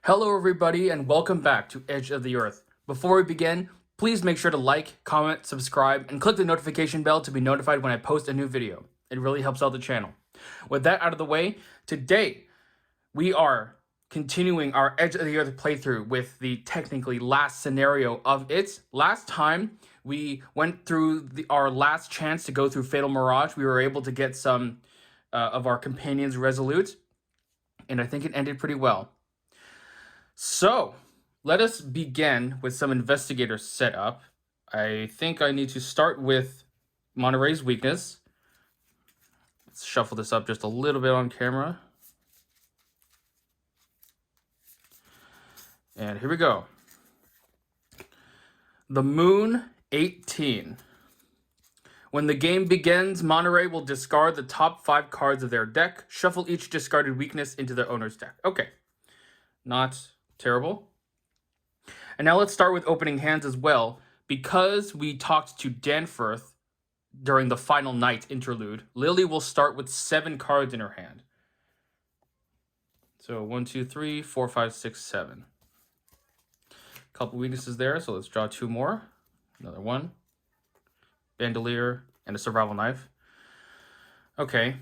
Hello everybody and welcome back to Edge of the Earth. Before we begin, please make sure to like, comment, subscribe, and click the notification bell to be notified when I post a new video. It really helps out the channel. With that out of the way, today we are continuing our Edge of the Earth playthrough with the technically last scenario of it. Last time we went through our last chance to go through Fatal Mirage. We were able to get some of our companions resolute, and I think it ended pretty well. So, let us begin with some investigator setup. I think I need to start with Monterey's weakness. Let's shuffle this up just a little bit on camera. And here we go. The Moon 18. When the game begins, Monterey will discard the top 5 cards of their deck, shuffle each discarded weakness into their owner's deck. Okay, not terrible. And now let's start with opening hands as well. Because we talked to Danforth during the final night interlude, Lily will start with 7 cards in her hand. So 1, 2, 3, 4, 5, 6, 7. Couple weaknesses there, so let's draw 2 more. Another one. Bandolier and a survival knife. Okay.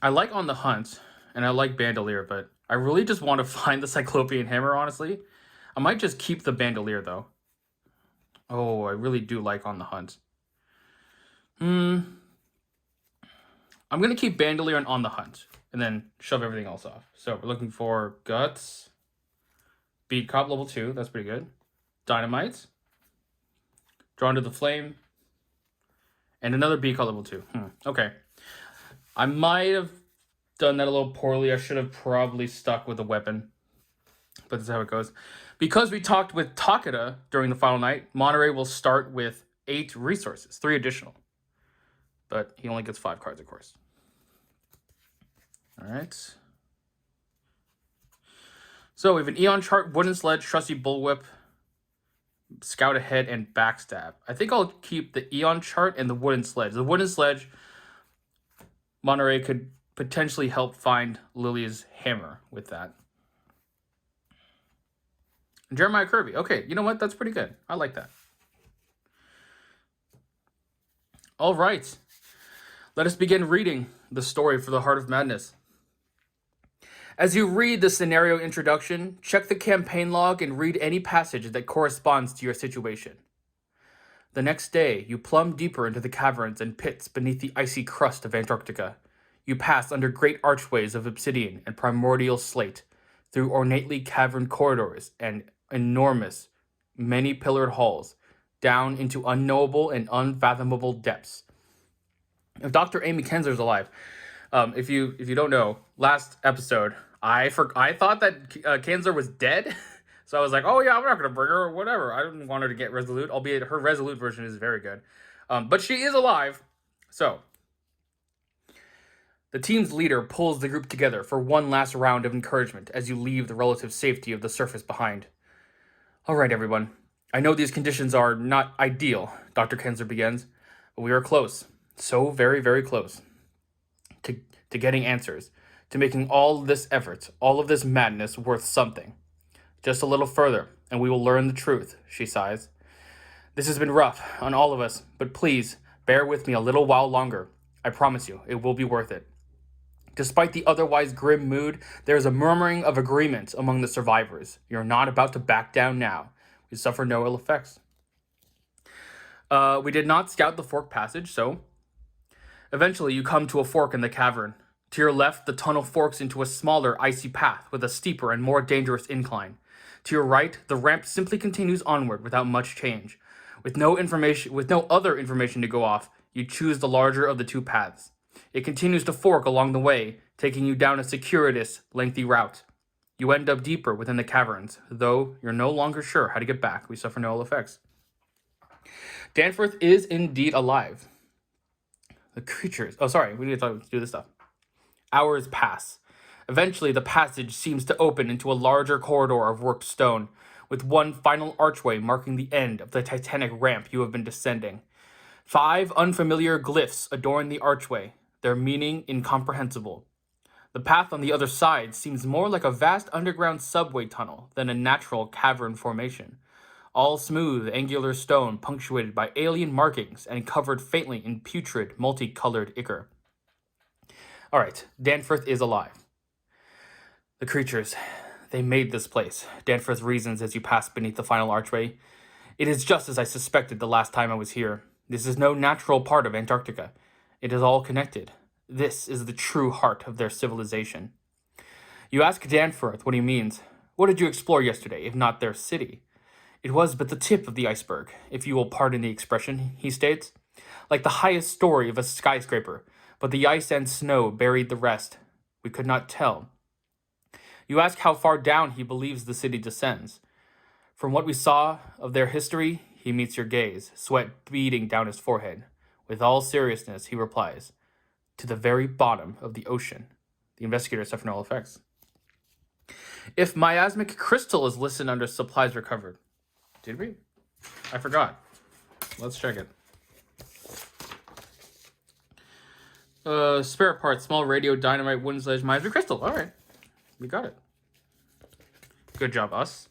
I like On the Hunt, and I like Bandolier, but I really just want to find the Cyclopean Hammer, honestly. I might just keep the Bandolier, though. Oh, I really do like On the Hunt. I'm going to keep Bandolier and On the Hunt, and then shove everything else off. So we're looking for Guts. Beat Cop level 2, that's pretty good. Dynamite. Drawn to the Flame. And another Beat Cop level 2. Okay. I might have done that a little poorly. I should have probably stuck with a weapon. But this is how it goes. Because we talked with Takeda during the final night, Monterey will start with 8 resources, 3 additional. But he only gets 5 cards, of course. All right. So we have an Eon Chart, Wooden Sledge, Trusty Bullwhip, Scout Ahead, and Backstab. I think I'll keep the Eon Chart and the Wooden Sledge. The Wooden Sledge, Monterey could potentially help find Lily's hammer with that. Jeremiah Kirby. Okay, you know what? That's pretty good. I like that. All right. Let us begin reading the story for the Heart of Madness. As you read the scenario introduction, check the campaign log and read any passage that corresponds to your situation. The next day, you plumb deeper into the caverns and pits beneath the icy crust of Antarctica. You pass under great archways of obsidian and primordial slate, through ornately caverned corridors and enormous, many-pillared halls, down into unknowable and unfathomable depths. If Dr. Amy Kenzer's alive, if you don't know, last episode, I thought that Kenzer was dead, so I was like, oh yeah, I'm not going to bring her or whatever. I didn't want her to get Resolute, albeit her Resolute version is very good. But she is alive, so the team's leader pulls the group together for one last round of encouragement as you leave the relative safety of the surface behind. All right, everyone. I know these conditions are not ideal, Dr. Kenzer begins, but we are close. So very, very close to getting answers, to making all this effort, all of this madness worth something. Just a little further, and we will learn the truth, she sighs. This has been rough on all of us, but please bear with me a little while longer. I promise you, it will be worth it. Despite the otherwise grim mood, there is a murmuring of agreement among the survivors. You're not about to back down now. We suffer no ill effects. We did not scout the fork passage, so eventually you come to a fork in the cavern. To your left, the tunnel forks into a smaller, icy path with a steeper and more dangerous incline. To your right, the ramp simply continues onward without much change. With no other information to go off, you choose the larger of the 2 paths. It continues to fork along the way, taking you down a circuitous, lengthy route. You end up deeper within the caverns, though you're no longer sure how to get back. We suffer no ill effects. Danforth is indeed alive. The creatures... Oh, sorry, we need to do this stuff. Hours pass. Eventually, the passage seems to open into a larger corridor of worked stone, with one final archway marking the end of the titanic ramp you have been descending. 5 unfamiliar glyphs adorn the archway, their meaning incomprehensible. The path on the other side seems more like a vast underground subway tunnel than a natural cavern formation. All smooth, angular stone punctuated by alien markings and covered faintly in putrid, multicolored ichor. Alright, Danforth is alive. The creatures, they made this place, Danforth reasons as you pass beneath the final archway. It is just as I suspected the last time I was here. This is no natural part of Antarctica. It is all connected. This is the true heart of their civilization. You ask Danforth what he means. What did you explore yesterday, if not their city? It was but the tip of the iceberg, if you will pardon the expression, he states. Like the highest story of a skyscraper, but the ice and snow buried the rest. We could not tell. You ask how far down he believes the city descends. From what we saw of their history, he meets your gaze, sweat beading down his forehead. With all seriousness, he replies, to the very bottom of the ocean. The Investigator Setup for null effects. If miasmic crystal is listed under supplies recovered. Did we? I forgot. Let's check it. Spare parts, small radio, dynamite, wooden sledge, miasmic crystal. All right. We got it. Good job, us.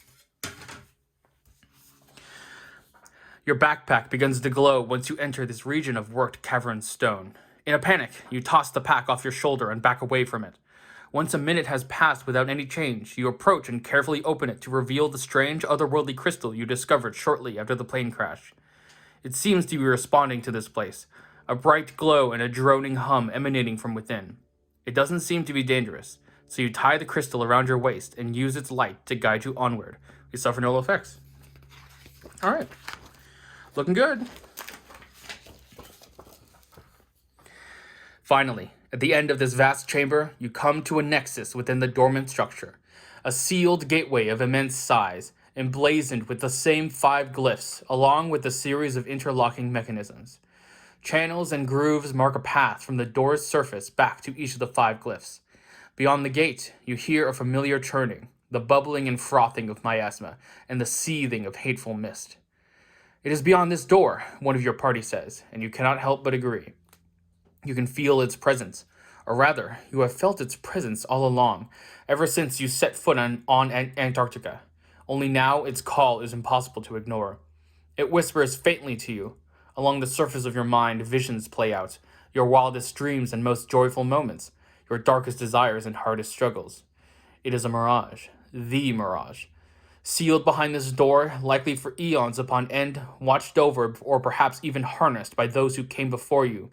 Your backpack begins to glow once you enter this region of worked cavern stone. In a panic, you toss the pack off your shoulder and back away from it. Once a minute has passed without any change, you approach and carefully open it to reveal the strange, otherworldly crystal you discovered shortly after the plane crash. It seems to be responding to this place, a bright glow and a droning hum emanating from within. It doesn't seem to be dangerous, so you tie the crystal around your waist and use its light to guide you onward. We suffer no effects. Alright. Looking good. Finally, at the end of this vast chamber, you come to a nexus within the dormant structure. A sealed gateway of immense size, emblazoned with the same 5 glyphs, along with a series of interlocking mechanisms. Channels and grooves mark a path from the door's surface back to each of the 5 glyphs. Beyond the gate, you hear a familiar churning, the bubbling and frothing of miasma, and the seething of hateful mist. It is beyond this door, one of your party says, and you cannot help but agree. You can feel its presence, or rather, you have felt its presence all along, ever since you set foot on Antarctica. Only now its call is impossible to ignore. It whispers faintly to you. Along the surface of your mind, visions play out, your wildest dreams and most joyful moments, your darkest desires and hardest struggles. It is a mirage, the mirage. Sealed behind this door, likely for eons upon end, watched over or perhaps even harnessed by those who came before you.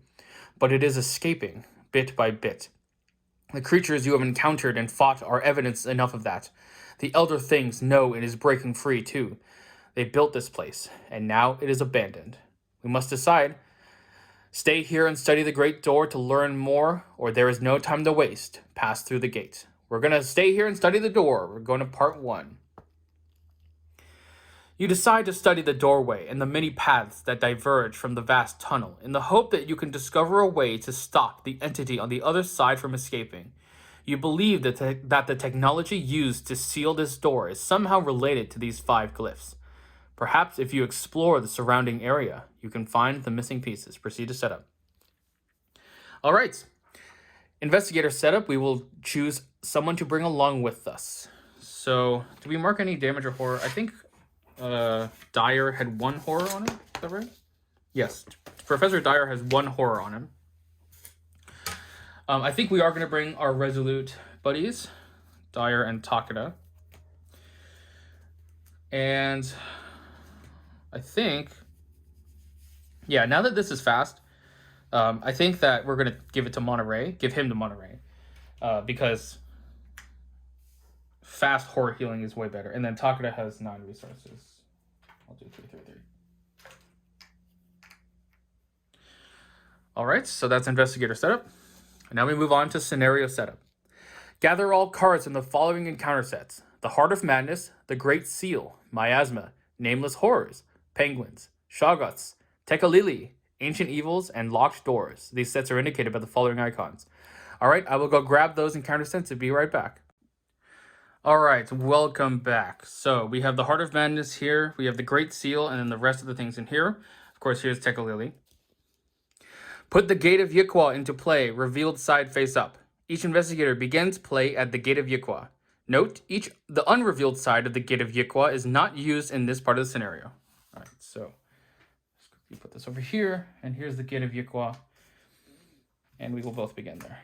But it is escaping, bit by bit. The creatures you have encountered and fought are evidence enough of that. The elder things know it is breaking free too. They built this place, and now it is abandoned. We must decide. Stay here and study the great door to learn more, or there is no time to waste. Pass through the gate. We're going to stay here and study the door. We're going to part 1. You decide to study the doorway and the many paths that diverge from the vast tunnel in the hope that you can discover a way to stop the entity on the other side from escaping. You believe that the technology used to seal this door is somehow related to these 5 glyphs. Perhaps if you explore the surrounding area, you can find the missing pieces. Proceed to setup. All right. Investigator setup, we will choose someone to bring along with us. So, do we mark any damage or horror? I think Dyer had 1 horror on him. Is that right? Yes. Professor Dyer has 1 horror on him. I think we are going to bring our resolute buddies, Dyer and Takeda. And I think, yeah, now that this is fast, I think that we're going to give him to Monterey, because fast horror healing is way better. And then Takeda has 9 resources. I'll do 3, 3, 3. All right, so that's investigator setup. And now we move on to scenario setup. Gather all cards in the following encounter sets: the Heart of Madness, the Great Seal, Miasma, Nameless Horrors, Penguins, Shoggoths, Tekalili, Ancient Evils, and Locked Doors. These sets are indicated by the following icons. All right, I will go grab those encounter sets and be right back. All right, welcome back. So we have the Heart of Madness here. We have the Great Seal, and then the rest of the things in here. Of course, here's Tekalili. Put the Gate of Yikwa into play, revealed side face up. Each investigator begins play at the Gate of Yiqua. Note, the unrevealed side of the Gate of Yiqua is not used in this part of the scenario. All right, so let's quickly put this over here, and here's the Gate of Yiqua, and we will both begin there.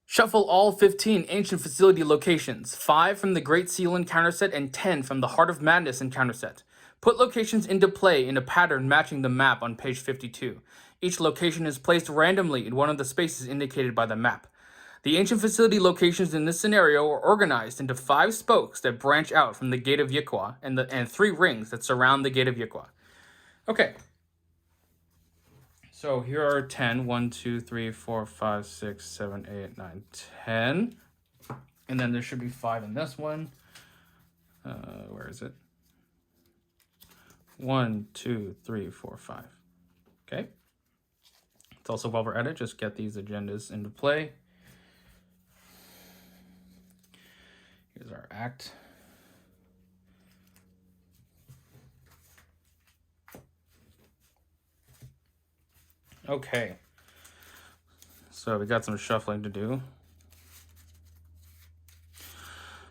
Shuffle all 15 ancient facility locations, 5 from the Great Seal encounter set and 10 from the Heart of Madness encounter set. Put locations into play in a pattern matching the map on page 52. Each location is placed randomly in one of the spaces indicated by the map. The ancient facility locations in this scenario are organized into 5 spokes that branch out from the Gate of Yiqua and 3 rings that surround the Gate of Yiqua. Okay. So here are 10. 1, 2, 3, 4, 5, 6, 7, 8, 9, 10. And then there should be 5 in this one. Where is it? 1, 2, 3, 4, 5. Okay. It's also while we're at it, just get these agendas into play. Here's our act. Okay. So we got some shuffling to do.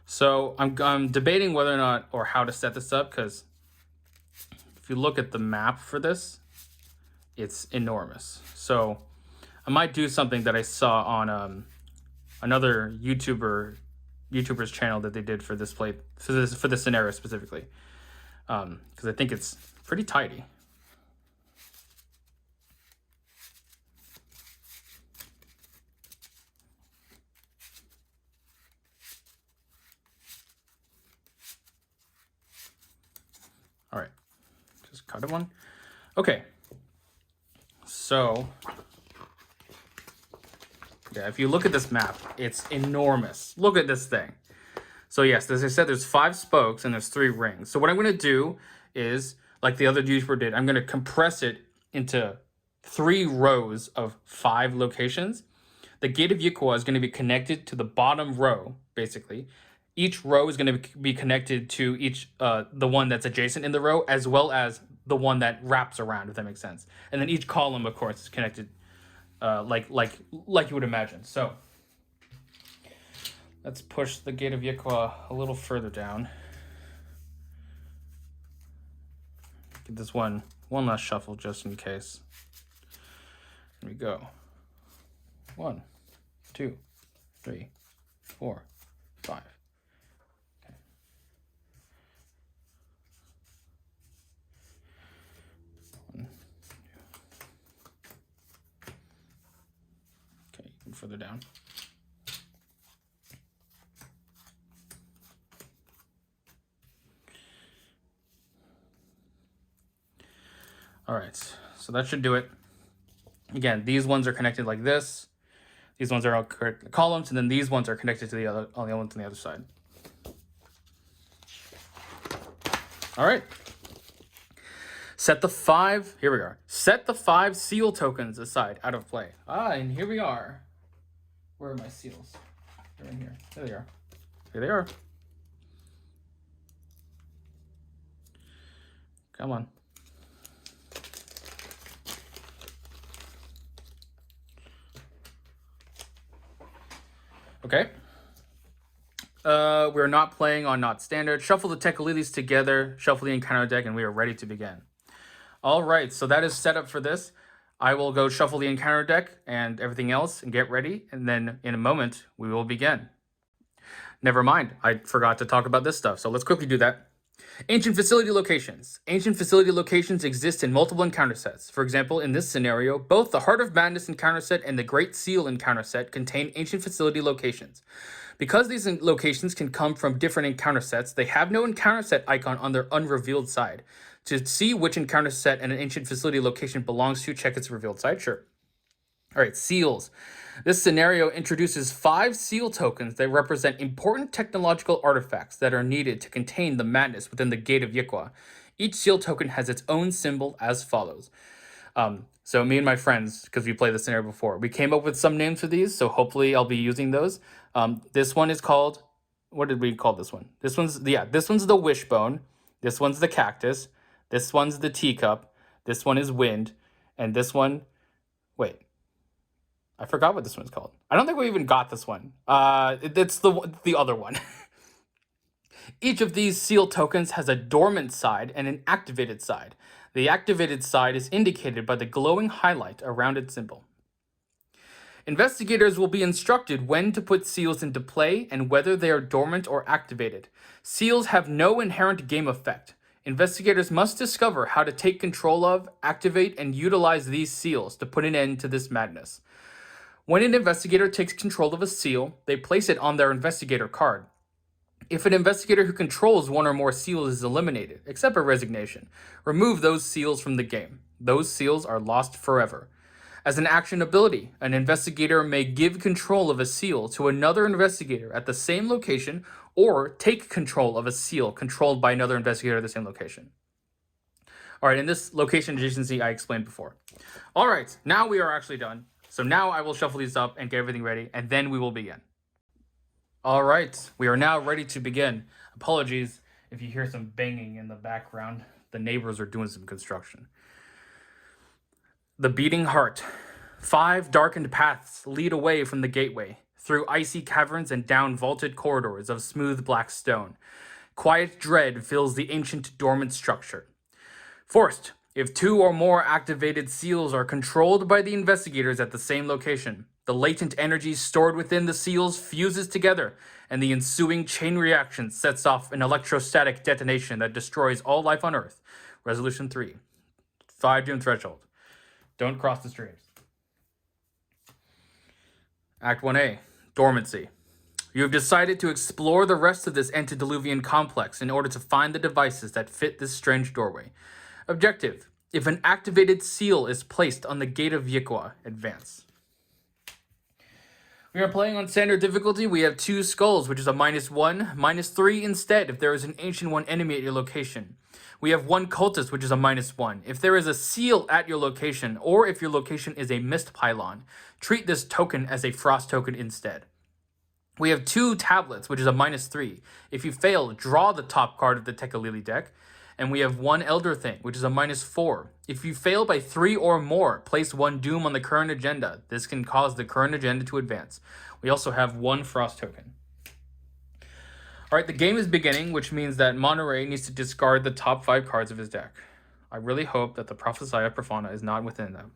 So I'm debating whether or not or how to set this up, because if you look at the map for this, it's enormous. So I might do something that I saw on another YouTuber's channel that they did for this play for this scenario specifically, because I think it's pretty tidy. All right, just cut it one. Okay, so yeah, if you look at this map, it's enormous. Look at this thing. So yes, as I said, there's 5 spokes and there's 3 rings. So what I'm going to do is, like the other YouTuber did, I'm going to compress it into 3 rows of 5 locations. The Gate of Yiqua is going to be connected to the bottom row, basically. Each row is going to be connected to the one that's adjacent in the row, as well as the one that wraps around, if that makes sense. And then each column, of course, is connected like you would imagine. So let's push the Gate of Yiqua a little further down. Give this one last shuffle just in case. Here we go. 1, 2, 3, 4, 5. Further down. All right, so that should do it. Again, these ones are connected like this. These ones are all columns, and then these ones are connected to all the ones on the other side. All right. Set the 5, here we are. Set the 5 seal tokens aside, out of play. And here we are. Where are my seals? They're in here. There they are. Here they are. Come on. Okay. We're not playing on not standard. Shuffle the Tekalilis together, shuffle the encounter deck, and we are ready to begin. All right, so that is set up for this. I will go shuffle the encounter deck and everything else and get ready, and then in a moment, we will begin. Never mind, I forgot to talk about this stuff, so let's quickly do that. Ancient facility locations. Ancient facility locations exist in multiple encounter sets. For example, in this scenario, both the Heart of Madness encounter set and the Great Seal encounter set contain ancient facility locations. Because these locations can come from different encounter sets, they have no encounter set icon on their unrevealed side. To see which encounter set and an ancient facility location belongs to, check its revealed side. Sure. All right, seals. This scenario introduces 5 seal tokens that represent important technological artifacts that are needed to contain the madness within the Gate of Yiqua. Each seal token has its own symbol as follows. So me and my friends, because we played this scenario before, we came up with some names for these, so hopefully I'll be using those. This one is called, what did we call this one? This one's the wishbone. This one's the cactus. This one's the teacup. This one is wind. And this one, wait, I forgot what this one's called. I don't think we even got this one. It's the other one. Each of these seal tokens has a dormant side and an activated side. The activated side is indicated by the glowing highlight around its symbol. Investigators will be instructed when to put seals into play and whether they are dormant or activated. Seals have no inherent game effect. Investigators must discover how to take control of, activate, and utilize these seals to put an end to this madness. When an investigator takes control of a seal, they place it on their investigator card. If an investigator who controls one or more seals is eliminated, except for resignation, remove those seals from the game. Those seals are lost forever. As an action ability, an investigator may give control of a seal to another investigator at the same location or take control of a seal controlled by another investigator at the same location. All right, in this location adjacency I explained before. All right, now we are actually done. So now I will shuffle these up and get everything ready, and then we will begin. All right, we are now ready to begin. Apologies if you hear some banging in the background. The neighbors are doing some construction. The beating heart. 5 darkened paths lead away from the gateway, through icy caverns and down vaulted corridors of smooth black stone. Quiet dread fills the ancient dormant structure. Forced, if 2 or more activated seals are controlled by the investigators at the same location, the latent energy stored within the seals fuses together, and the ensuing chain reaction sets off an electrostatic detonation that destroys all life on Earth. Resolution 3. 5 doom threshold. Don't cross the streams. Act 1A. Dormancy. You have decided to explore the rest of this antediluvian complex in order to find the devices that fit this strange doorway. Objective. If an activated seal is placed on the gate of Yiqua, advance. We are playing on standard difficulty. We have 2 skulls, which is a -1, -3 instead if there is an Ancient One enemy at your location. We have 1 cultist, which is a -1. If there is a seal at your location, or if your location is a mist pylon, treat this token as a frost token instead. We have 2 tablets, which is a -3. If you fail, draw the top card of the Lily deck. And we have 1 Elder Thing, which is a -4. If you fail by 3 or more, place 1 Doom on the current agenda. This can cause the current agenda to advance. We also have 1 Frost token. All right, the game is beginning, which means that Monterey needs to discard the top 5 cards of his deck. I really hope that the Prophesiah Profana is not within them.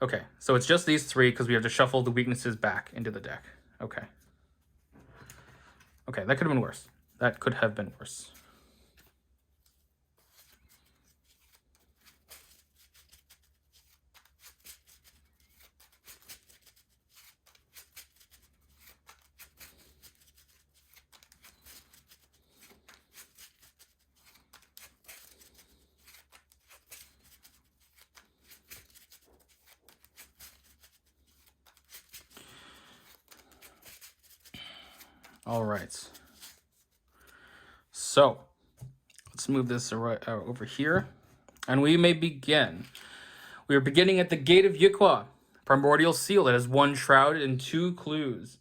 Okay, so it's just these 3 because we have to shuffle the weaknesses back into the deck. Okay. Okay, that could have been worse. That could have been worse. All right. So, let's move this over here, and we may begin. We are beginning at the Gate of Yiqua, primordial seal that has 1 shroud and 2 clues.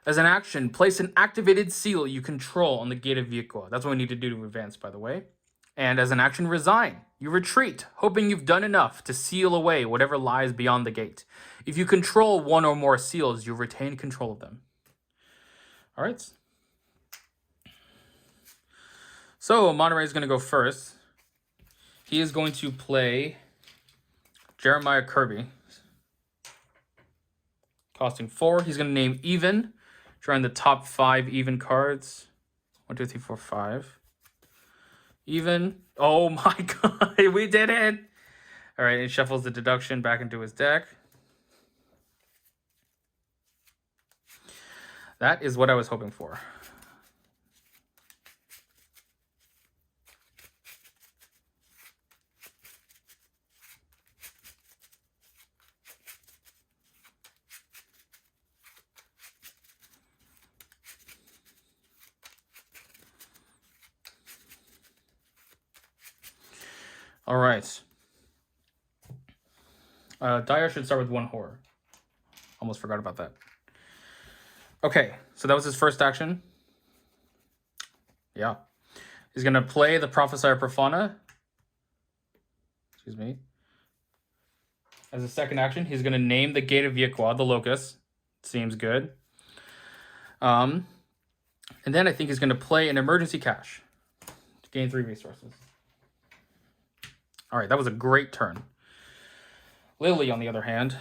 As an action, place an activated seal you control on the Gate of Yiqua. That's what we need to do to advance, by the way. And as an action, resign. You retreat, hoping you've done enough to seal away whatever lies beyond the gate. If you control 1 or more seals, you retain control of them. All right. So, Monterey is going to go first. He is going to play Jeremiah Kirby, costing 4. He's going to name even, drawing the top 5 even cards. 1, 2, 3, 4, 5. Even. Oh my god, we did it! All right, he shuffles the deduction back into his deck. That is what I was hoping for. All right. Dyer should start with 1 horror. Almost forgot about that. Okay, so that was his first action. Yeah. He's going to play the Prophesier Profana. Excuse me. As a second action, he's going to name the Gate of Yequad, the Locust. Seems good. And then I think he's going to play an Emergency Cache to gain 3 resources. All right, that was a great turn. Lily, on the other hand,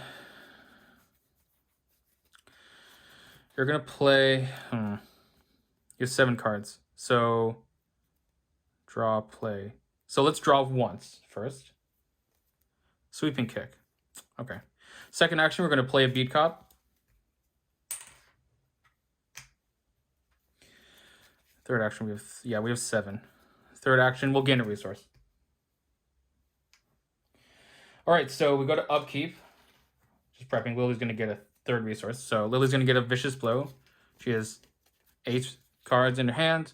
you're going to play... You have 7 cards. So, draw, play. So let's draw once first. Sweeping Kick. Okay. Second action, we're going to play a Beat Cop. Third action, we have 7. Third action, we'll gain a resource. All right, so we go to Upkeep. Just prepping. Lily's going to get a 3rd resource. So Lily's going to get a Vicious Blow. She has 8 cards in her hand.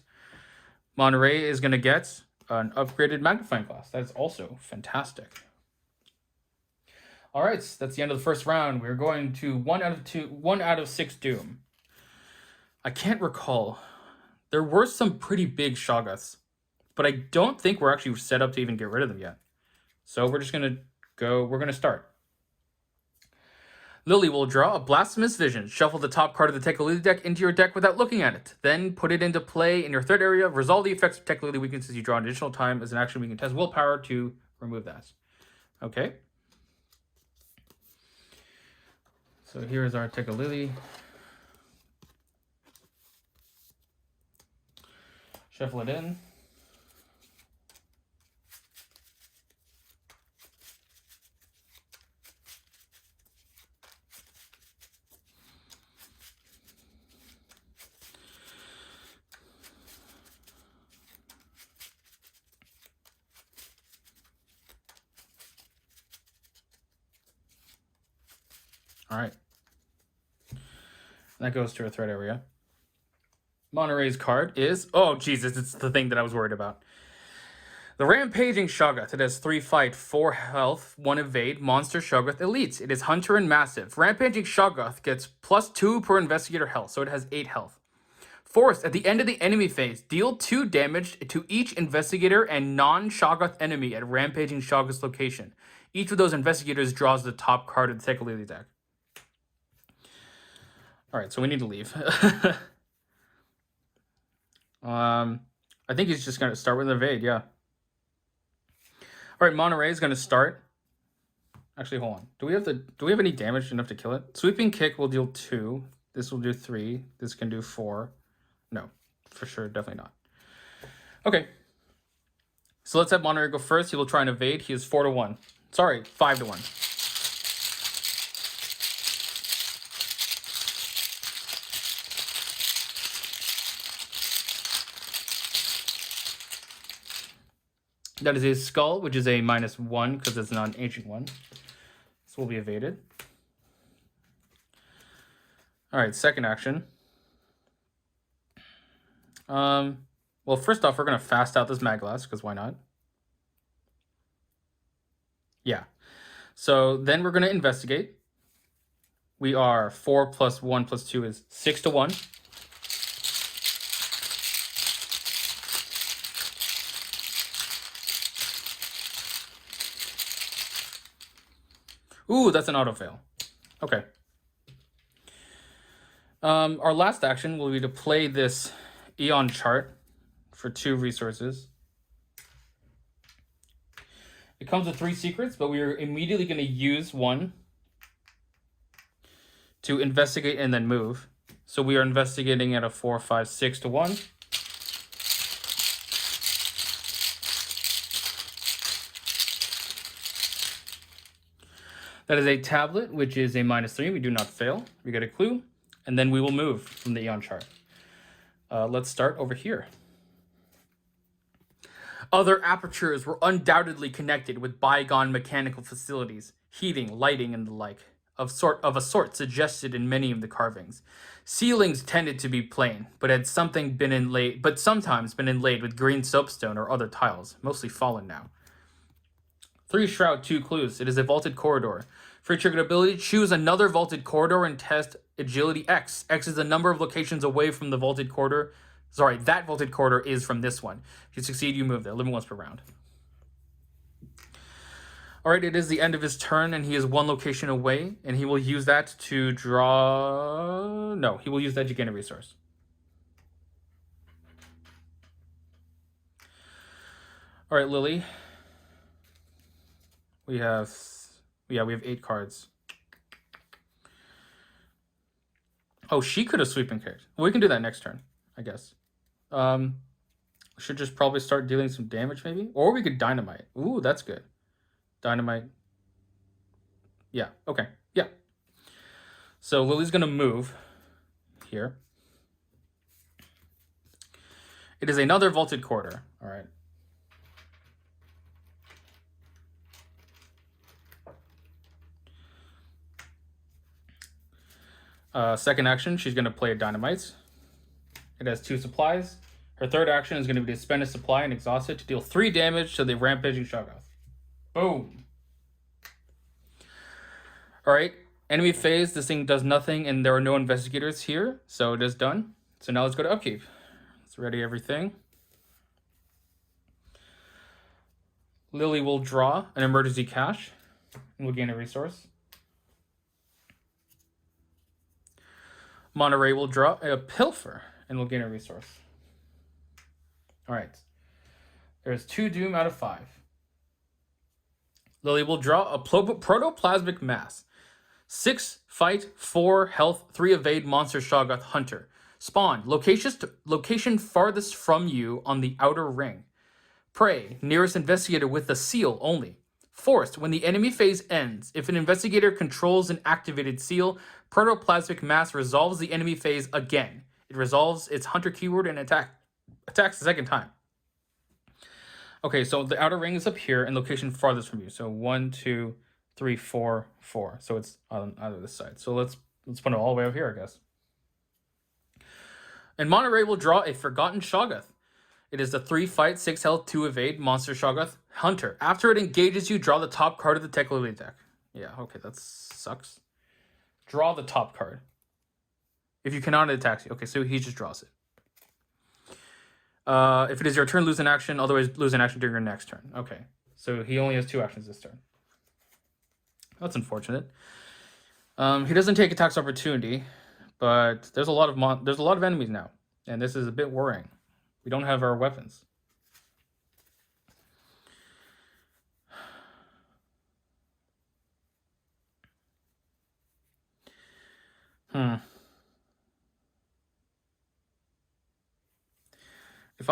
Monterey is going to get an upgraded Magnifying Glass. That is also fantastic. All right, that's the end of the first round. We're going to 1 out of 6 Doom. I can't recall. There were some pretty big Shoggoths, but I don't think we're actually set up to even get rid of them yet. So we're just going to go. We're going to start. Lily will draw a Blasphemous Vision. Shuffle the top card of the Teka Lily deck into your deck without looking at it. Then put it into play in your 3rd area. Resolve the effects of Teka Lily weaknesses you draw an additional time. As an action, we can test willpower to remove that. Okay. So here's our Teka Lily. Shuffle it in. All right. That goes to a threat area. Monterey's card is... Oh, Jesus, it's the thing that I was worried about. The Rampaging Shoggoth. It has 3 fight, 4 health, 1 evade, Monster Shoggoth Elites. It is Hunter and Massive. Rampaging Shoggoth gets +2 per Investigator health, so it has 8 health. Force, at the end of the enemy phase, deal 2 damage to each Investigator and non-Shoggoth enemy at Rampaging Shoggoth's location. Each of those Investigators draws the top card of the Teka Lily deck. All right, so we need to leave. I think he's just going to start with an evade, yeah. All right, Monterey is going to start. Actually, hold on. Do we have any damage enough to kill it? Sweeping Kick will deal 2. This will do 3. This can do 4. No, for sure, definitely not. Okay. So let's have Monterey go first. He will try and evade. He is 4-1. Sorry, 5-1. That is a Skull, which is a -1 because it's not an ancient one. This will be evaded. All right, second action. Well, first off, we're going to fast out this Maglass, because why not? Yeah. So then we're going to investigate. We are 4 + 1 + 2 is 6-1. Ooh, that's an auto fail. Okay. Our last action will be to play this Eon chart for 2 resources. It comes with 3 secrets, but we are immediately going to use one to investigate and then move. So we are investigating at a 4, 5, 6-1. That is a tablet, which is a -3. We do not fail. We get a clue. And then we will move from the Eon chart. Let's start over here. Other apertures were undoubtedly connected with bygone mechanical facilities, heating, lighting, and the like, of a sort suggested in many of the carvings. Ceilings tended to be plain, but sometimes been inlaid with green soapstone or other tiles, mostly fallen now. 3 shroud, 2 clues. It is a vaulted corridor. For your triggered ability, choose another vaulted corridor and test agility X. X is the number of locations away from the vaulted corridor Sorry, that vaulted corridor is from this one. If you succeed, you move there. Living once per round. All right, it is the end of his turn, and he is one location away, and he will use that to draw... No, he will use that to gain a resource. All right, Lily. We have 8 cards. Oh, she could have sweeping kicked. Well, we can do that next turn, I guess. Should just probably start dealing some damage, maybe? Or we could dynamite. Ooh, that's good. Dynamite. Yeah, okay. Yeah. So Lily's going to move here. It is another vaulted corridor. All right. Second action, she's going to play a dynamite. It has 2 supplies. Her third action is going to be to spend a supply and exhaust it to deal 3 damage to the rampaging Shoggoth. Boom. All right. Enemy phase. This thing does nothing, and there are no investigators here, so it is done. So now let's go to upkeep. Let's ready everything. Lily will draw an emergency cache, and we'll gain a resource. Monterey will draw a pilfer, and we'll gain a resource. All right. There's 2 doom out of 5. Lily will draw a protoplasmic mass. 6 fight, 4 health, 3 evade monster Shoggoth hunter. Spawn. Location farthest from you on the outer ring. Prey. Nearest investigator with the seal only. Forced. When the enemy phase ends, if an investigator controls an activated seal, protoplasmic mass resolves the enemy phase again. It resolves its hunter keyword and attacks the second time. Okay, so the outer ring is up here and location farthest from you. So 1, 2, 3, 4, 4. So it's on either this side. So let's put it all the way over here, I guess. And Monterey will draw a Forgotten Shoggoth. It is the 3 fight, 6 health, 2 evade monster Shoggoth hunter. After it engages you, draw the top card of the Tech Lily deck. Yeah, okay, that sucks. Draw the top card. If you cannot, it attacks you. Okay, so he just draws it. If it is your turn, lose an action. Otherwise, lose an action during your next turn. Okay, so he only has 2 actions this turn. That's unfortunate. He doesn't take attacks opportunity, but there's a lot of enemies now, and this is a bit worrying. We don't have our weapons. If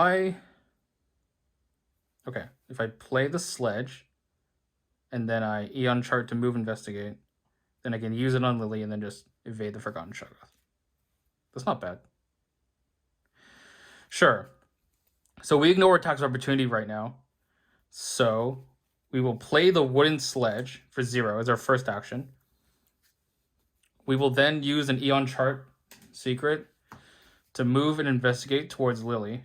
I play the sledge, and then I Eon chart to move investigate, then I can use it on Lily and then just evade the Forgotten Shoggoth. That's not bad. Sure. So we ignore attacks of opportunity right now. So we will play the wooden sledge for 0 as our first action. We will then use an Eon chart secret to move and investigate towards Lily.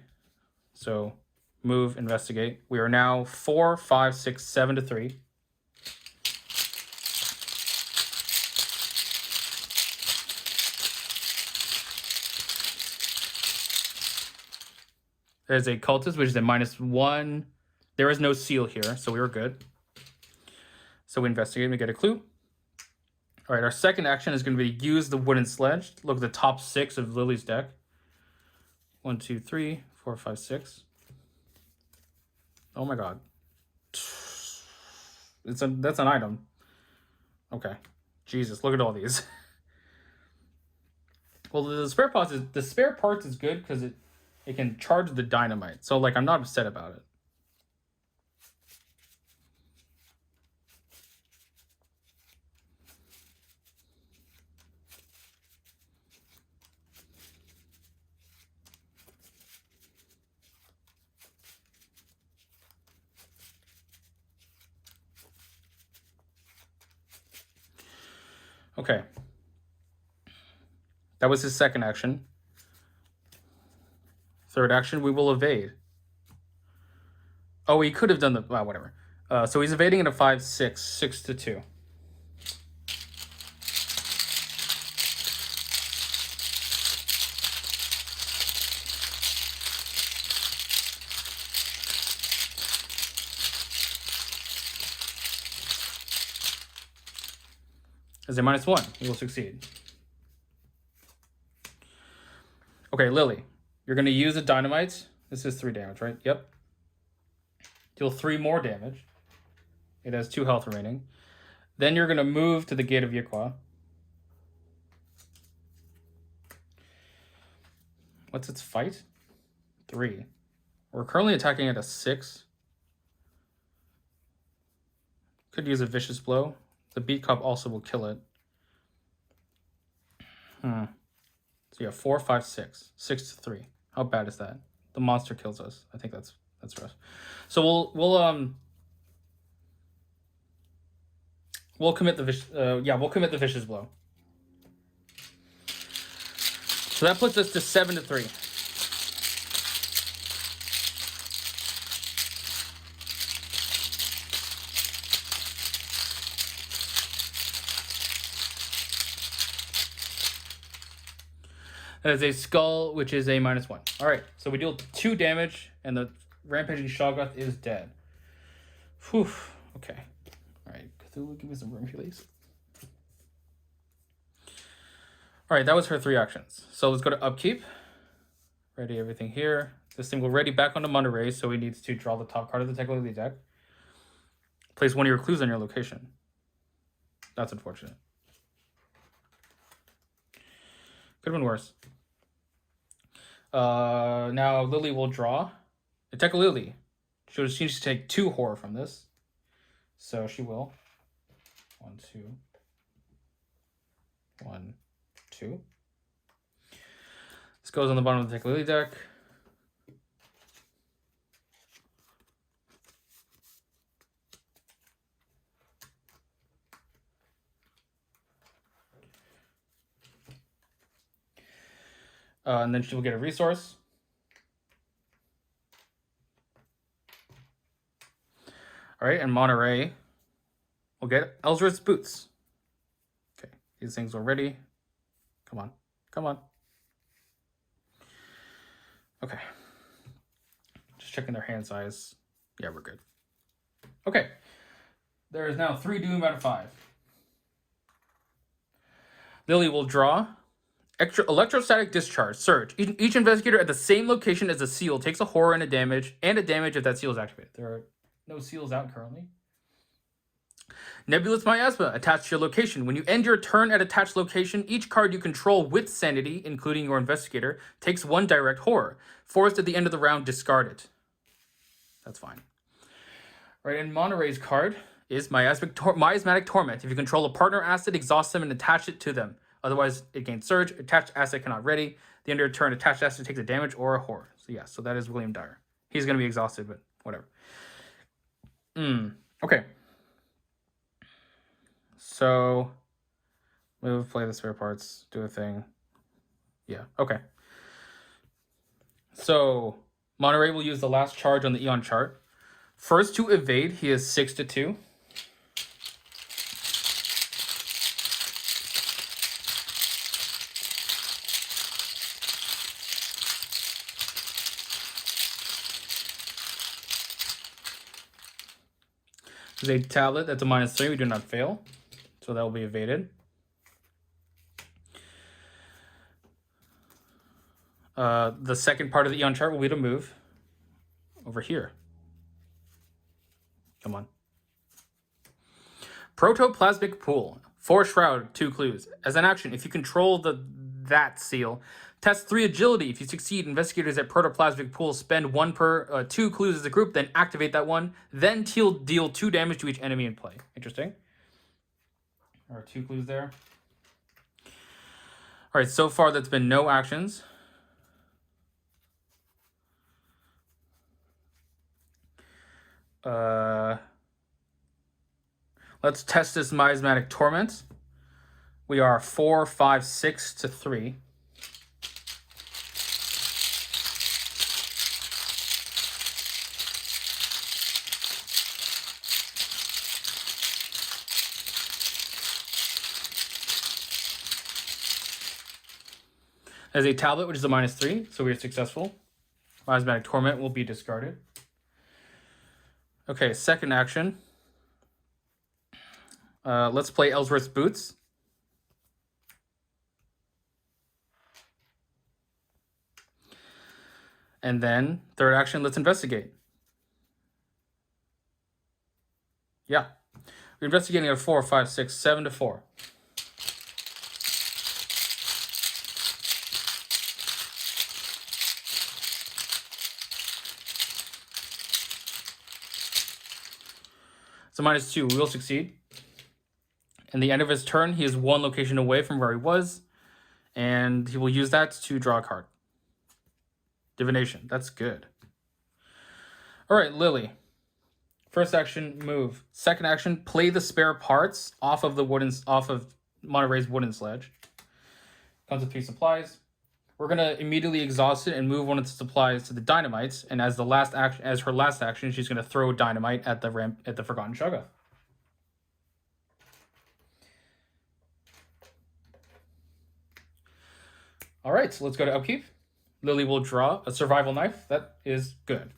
So move, investigate. We are now 4, 5, 6, 7 to 3. There's a cultist, which is a -1. There is no seal here, so we were good. So we investigate and we get a clue. All right, our second action is going to be use the wooden sledge. Look at the top 6 of Lily's deck. 1, 2, 3, 4, 5, 6. Oh my god. That's an item. Okay. Jesus, look at all these. Well, the spare parts is good because it can charge the dynamite. So like I'm not upset about it. Okay. That was his second action. Third action, we will evade. Oh, he could have done the... Well, whatever. So he's evading at a 5, 6, 6 to 2. As a -1, you will succeed. Okay, Lily, you're going to use a dynamite. This is 3 damage, right? Yep. Deal 3 more damage. It has 2 health remaining. Then you're going to move to the Gate of Yikwa. What's its fight? 3. We're currently attacking at a 6. Could use a vicious blow. The beat cup also will kill it. So yeah, 4, 5, 6. 6 to 3. How bad is that? The monster kills us. I think that's rough. So we'll commit the vicious blow. So that puts us to 7 to 3. That is a skull, which is a -1. All right, so we deal 2 damage, and the rampaging Shoggoth is dead. Whew. Okay. All right, Cthulhu, give me some room, please. All right, that was her 3 actions. So let's go to upkeep. Ready everything here. This thing will ready back onto Monterey, so he needs to draw the top card of the technically deck. Place one of your clues on your location. That's unfortunate. Could have been worse. Now Lily will draw. Attack Lily. She needs to take 2 horror from this. So she will. 1, 2. 1, 2. This goes on the bottom of the Attack Lily deck. And then she will get a resource. All right, and Monterey will get Ellsworth's Boots. Okay, these things are ready. Come on, come on. Okay. Just checking their hand size. Yeah, we're good. Okay. There is now 3 doom out of 5. Lily will draw. Electrostatic discharge, surge. Each investigator at the same location as the seal takes a horror and a damage if that seal is activated. There are no seals out currently. Nebulous Miasma, attached to your location. When you end your turn at attached location, each card you control with sanity, including your investigator, takes 1 direct horror. Forced at the end of the round, discard it. That's fine. Right, and Monterey's card is Miasmatic Torment. If you control a partner asset, exhaust them and attach it to them. Otherwise, it gains surge. Attached asset cannot ready. The end of your turn, attached asset takes a damage or a horror. So yeah, so that is William Dyer. He's going to be exhausted, but whatever. Okay. So, move, play the spare parts, do a thing. Yeah, okay. So, Monterey will use the last charge on the Eon chart. First to evade, he is 6 to 2. There's a tablet that's a -3. We do not fail. So that will be evaded. The second part of the Eon chart will be to move over here. Come on. Protoplasmic Pool. 4 Shroud, 2 clues. As an action, if you control that seal, test 3 agility. If you succeed, investigators at Protoplasmic Pool spend 1 per 2 clues as a group, then activate that one. Then deal 2 damage to each enemy in play. Interesting. There are 2 clues there. All right, so far that's been no actions. Let's test this Miasmatic Torment. We are 4, 5, 6 to 3. As a tablet, which is a -3, so we are successful. Miasmatic Torment will be discarded. Okay, second action. Let's play Ellsworth's Boots. And then third action, let's investigate. Yeah. We're investigating at 4, 5, 6, 7 to 4. So -2, we will succeed. In the end of his turn, he is 1 location away from where he was, and he will use that to draw a card. Divination, that's good. All right, Lily. First action, move. Second action, play the spare parts off of Monterey's wooden sledge. Comes with 3 supplies. We're gonna immediately exhaust it and move one of the supplies to the dynamites. And as her last action, she's gonna throw dynamite at the Forgotten Shoggoth. All right, so let's go to upkeep. Lily will draw a survival knife. That is good.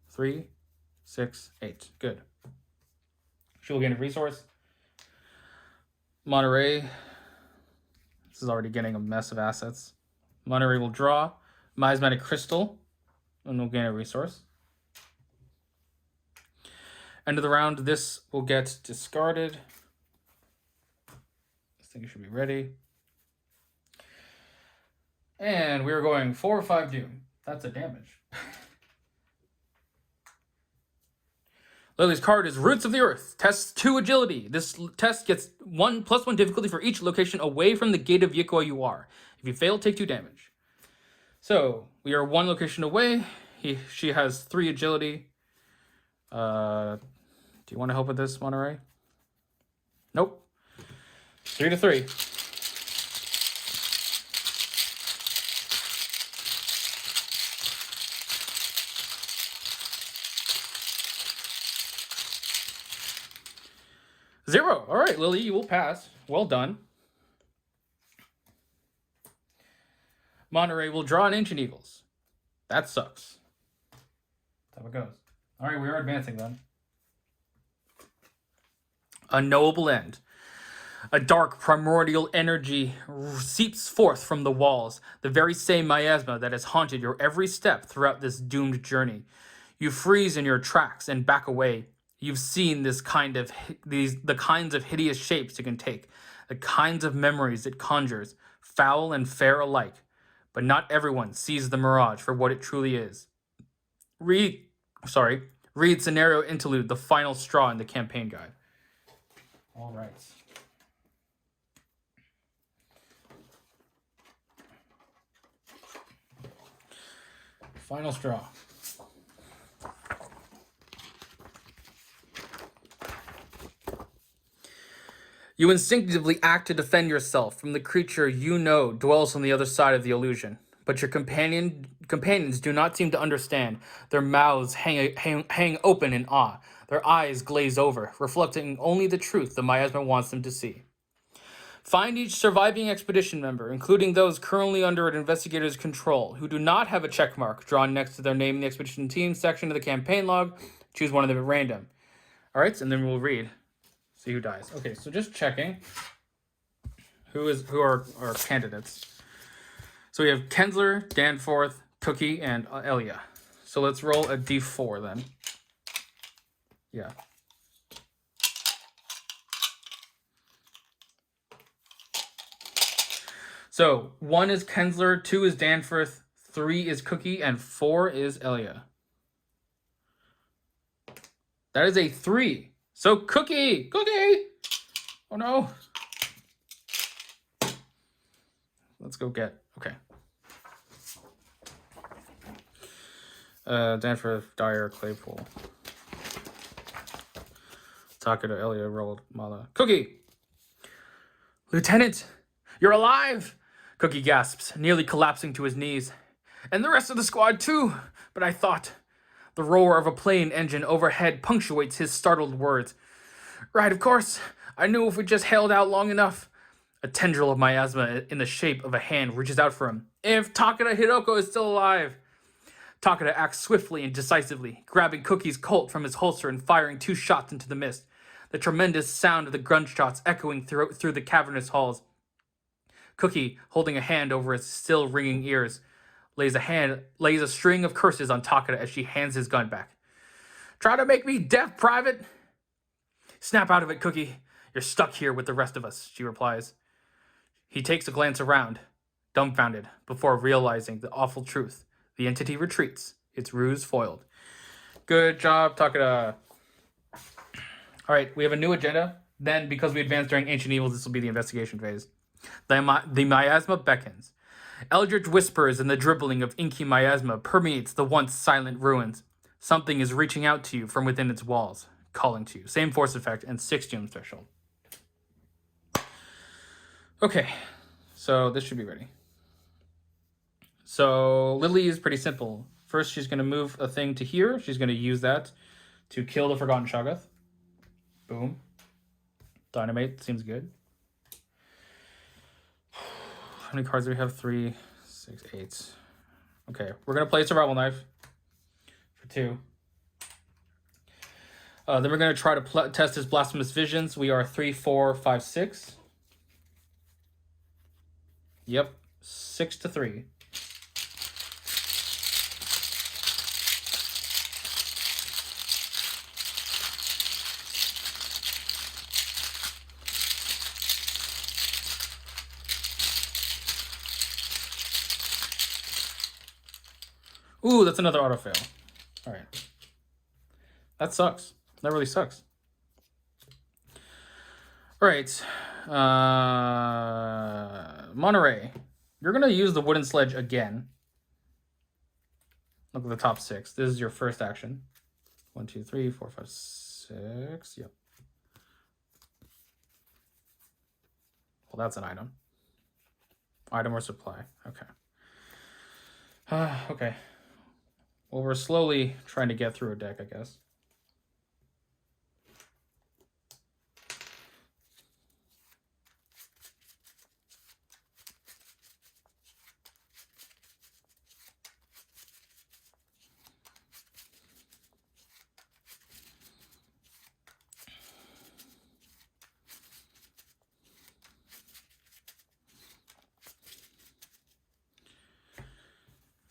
3, 6, 8. Good. She will gain a resource. Monterey. This is already getting a mess of assets. Monterey will draw miasmatic crystal and will gain a resource. End of the round, this will get discarded. This thing should be ready. And we're going 4 or 5 doom. That's a damage. Lily's card is Roots of the Earth. Tests 2 agility. This test gets 1+1 difficulty for each location away from the gate of Yikoa you are. If you fail, take 2 damage. So we are 1 location away. She has 3 agility. Do you want to help with this, Monterey? Nope. 3 to 3. Zero. All right, Lily, you will pass. Well done. Monterey will draw an Ancient Eagles. That sucks. That's how it goes. All right, we are advancing then. Unknowable end. A dark primordial energy seeps forth from the walls, the very same miasma that has haunted your every step throughout this doomed journey. You freeze in your tracks and back away. You've seen the kinds of hideous shapes it can take, the kinds of memories it conjures, foul and fair alike. But not everyone sees the mirage for what it truly is. Read Scenario Interlude, the final straw in the campaign guide. All right. Final straw. You instinctively act to defend yourself from the creature you know dwells on the other side of the illusion. But your companions do not seem to understand. Their mouths hang open in awe. Their eyes glaze over, reflecting only the truth the miasma wants them to see. Find each surviving expedition member, including those currently under an investigator's control, who do not have a checkmark drawn next to their name in the expedition team section of the campaign log. Choose one of them at random. All right, and then we'll read. See who dies. Okay, so just checking who are our candidates. So we have Kensler, Danforth, Cookie, and Elia. So let's roll a d4 then. Yeah. So 1 is Kensler, 2 is Danforth, 3 is Cookie, and 4 is Elia. That is a 3. So Cookie! Oh no. Let's go get, okay. Danforth, Dyer, Claypool. Takeda, Elia, rolled, Mala. Cookie! Lieutenant, you're alive! Cookie gasps, nearly collapsing to his knees. And the rest of the squad too, but I thought. The roar of a plane engine overhead punctuates his startled words. Right, of course. I knew if we just held out long enough. A tendril of miasma in the shape of a hand reaches out for him. If Takeda Hiroko is still alive. Takeda acts swiftly and decisively, grabbing Cookie's Colt from his holster and firing 2 shots into the mist. The tremendous sound of the gunshots echoing through the cavernous halls. Cookie, holding a hand over his still ringing ears, lays a string of curses on Takeda as she hands his gun back. Try to make me deaf, Private? Snap out of it, Cookie. You're stuck here with the rest of us, she replies. He takes a glance around, dumbfounded, before realizing the awful truth. The entity retreats, its ruse foiled. Good job, Takeda. All right, we have a new agenda. Then, because we advanced during Ancient Evils, this will be the investigation phase. The miasma beckons. Eldritch whispers and the dribbling of inky miasma permeates the once silent ruins. Something is reaching out to you from within its walls, calling to you. Same force effect and 6 doom threshold. Okay, so this should be ready. So Lily is pretty simple. First, she's going to move a thing to here. She's going to use that to kill the Forgotten Shoggoth. Boom. Dynamite seems good. How many cards do we have? 3, 6, 8. Okay, we're going to play Survival Knife for 2. Then we're going to try to test his Blasphemous Visions. We are 3, 4, 5, 6. Yep, 6 to 3. Ooh, that's another auto fail. All right. That sucks. That really sucks. All right. Monterey. You're going to use the wooden sledge again. Look at the top 6. This is your first action. 1, 2, 3, 4, 5, 6. Yep. Well, that's an item. Item or supply. Okay. Okay. Well, we're slowly trying to get through a deck, I guess.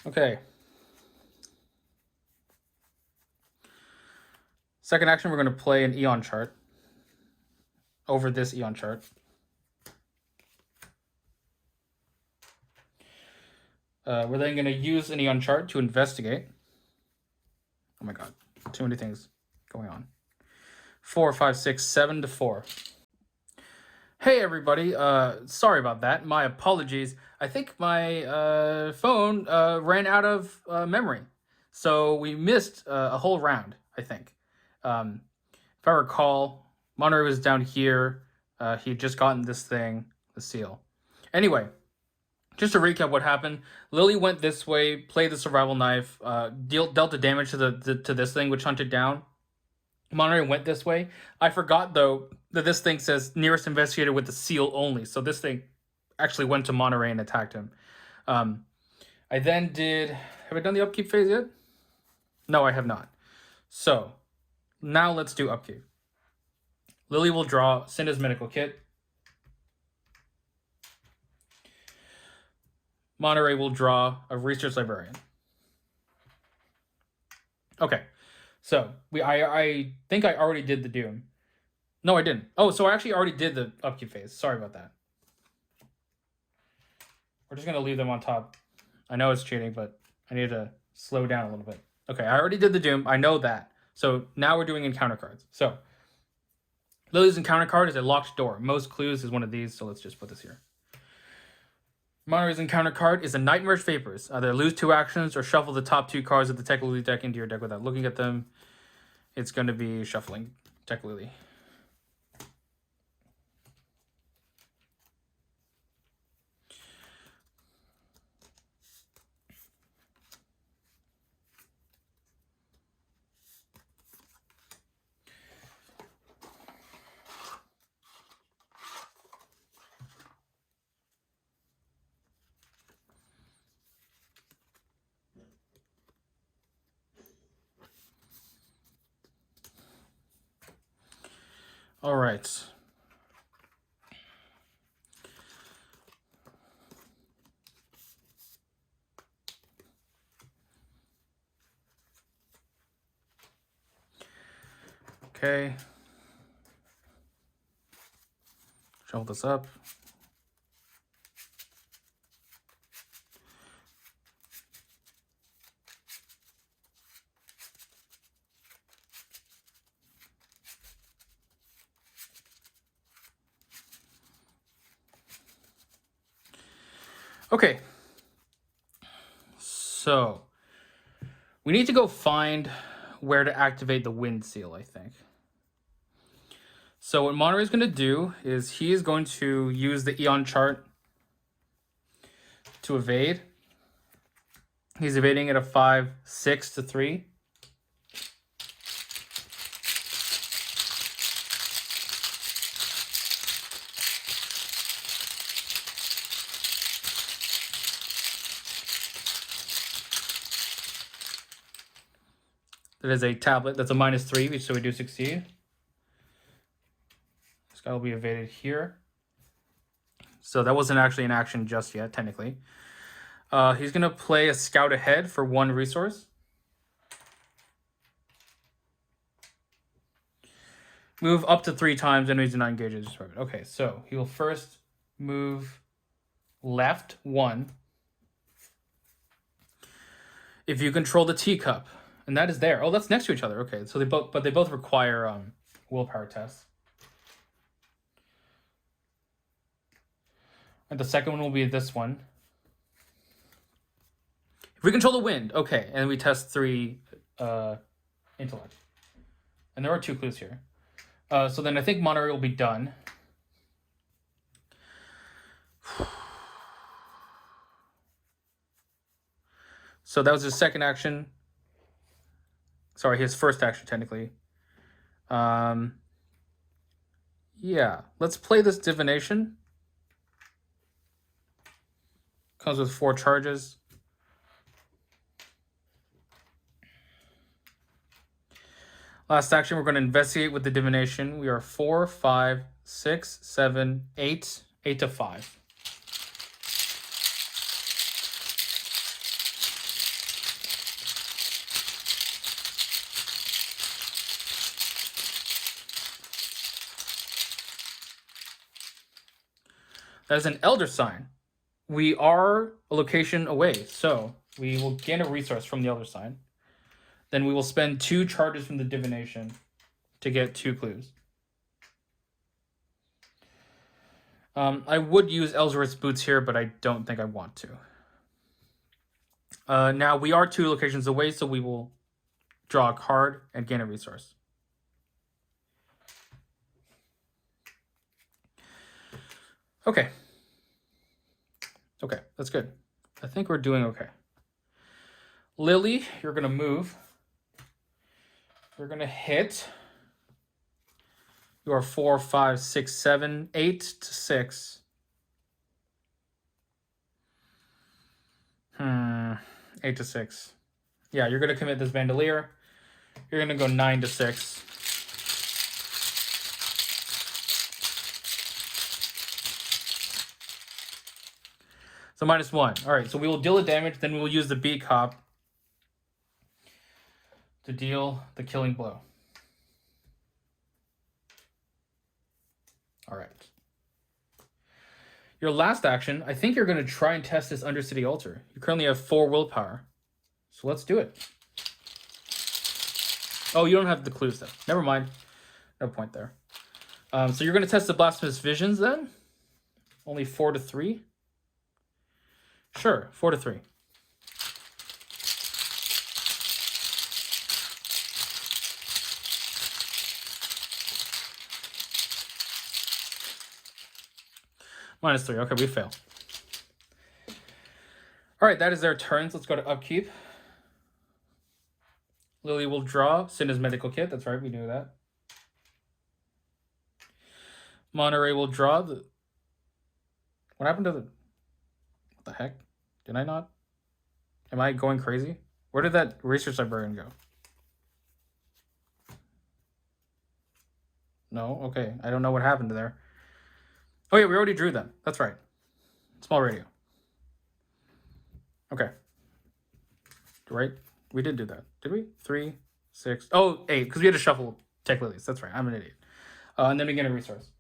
Okay. Second action, we're going to play an Eon chart over this Eon chart. We're then going to use an Eon chart to investigate. Oh my god, too many things going on. 4, 5, 6, 7 to 4. Hey everybody, sorry about that. My apologies. I think my phone ran out of memory. So we missed a whole round, I think. If I recall, Monterey was down here. He had just gotten this thing, the seal. Anyway, just to recap what happened, Lily went this way, played the survival knife, dealt the damage to this thing, which hunted down. Monterey went this way. I forgot, though, that this thing says nearest investigator with the seal only. So this thing actually went to Monterey and attacked him. I then did... Have I done the upkeep phase yet? No, I have not. So... Now let's do upkeep. Lily will draw Cinna's Medical Kit. Monterey will draw a Research Librarian. Okay, so I think I already did the Doom. No, I didn't. Oh, so I actually already did the upkeep phase. Sorry about that. We're just going to leave them on top. I know it's cheating, but I need to slow down a little bit. Okay, I already did the Doom. I know that. So now we're doing encounter cards. So Lily's encounter card is a locked door. Most clues is one of these, so let's just put this here. Monterey's encounter card is a Nightmare's Vapors. Either lose 2 actions or shuffle the top 2 cards of the Tech Lily deck into your deck without looking at them. It's going to be shuffling Tech Lily. All right. Okay. Shuffle this up. Okay. So we need to go find where to activate the wind seal, I think. So what Monterey is going to do is he is going to use the Eon chart to evade. He's evading at a 5, 6 to 3. That is a tablet. That's a -3, so we do succeed. This guy will be evaded here. So that wasn't actually an action just yet, technically. He's going to play a scout ahead for 1 resource. Move up to 3 times, enemies do not engage it. Okay, so he will first move left 1. If you control the teacup, and that is there. Oh, that's next to each other. Okay, so they both require willpower tests. And the second one will be this one. If we control the wind, okay, and we test 3 intellect. And there are 2 clues here. So then I think Monterey will be done. So that was his second action. Sorry, his first action, technically. Yeah, let's play this divination. Comes with 4 charges. Last action, we're going to investigate with the divination. We are 4, 5, 6, 7, 8, 8 to 5. That is an elder sign. We are a location away, so we will gain a resource from the elder sign. Then we will spend 2 charges from the divination to get 2 clues. I would use Ellsworth's boots here, but I don't think I want to. Now we are 2 locations away, so we will draw a card and gain a resource. Okay. Okay, that's good. I think we're doing okay. Lily, you're going to move. You're going to hit. You are 4, 5, 6, 7, 8 to 6. 8 to 6. Yeah, you're going to commit this bandolier. You're going to go 9 to 6. So -1. All right, so we will deal the damage. Then we will use the B cop to deal the killing blow. All right. Your last action, I think you're going to try and test this Undercity altar. You currently have 4 willpower. So let's do it. Oh, you don't have the clues though. Never mind. No point there. So you're going to test the Blasphemous Visions then? Only 4 to 3? Sure, 4 to 3. -3. Okay, we fail. All right, that is their turns. Let's go to upkeep. Lily will draw Cinna's medical kit. That's right, we knew that. Monterey will draw the... What happened to the... What the heck? Did I not? Am I going crazy? Where did that research librarian go? No? Okay, I don't know what happened there. Oh yeah, we already drew them. That's right. Small radio. Okay. Right? We did do that. Did we? 3, 6. Oh, 8, because we had to shuffle Take Lily's. That's right. I'm an idiot. And then we get a resource.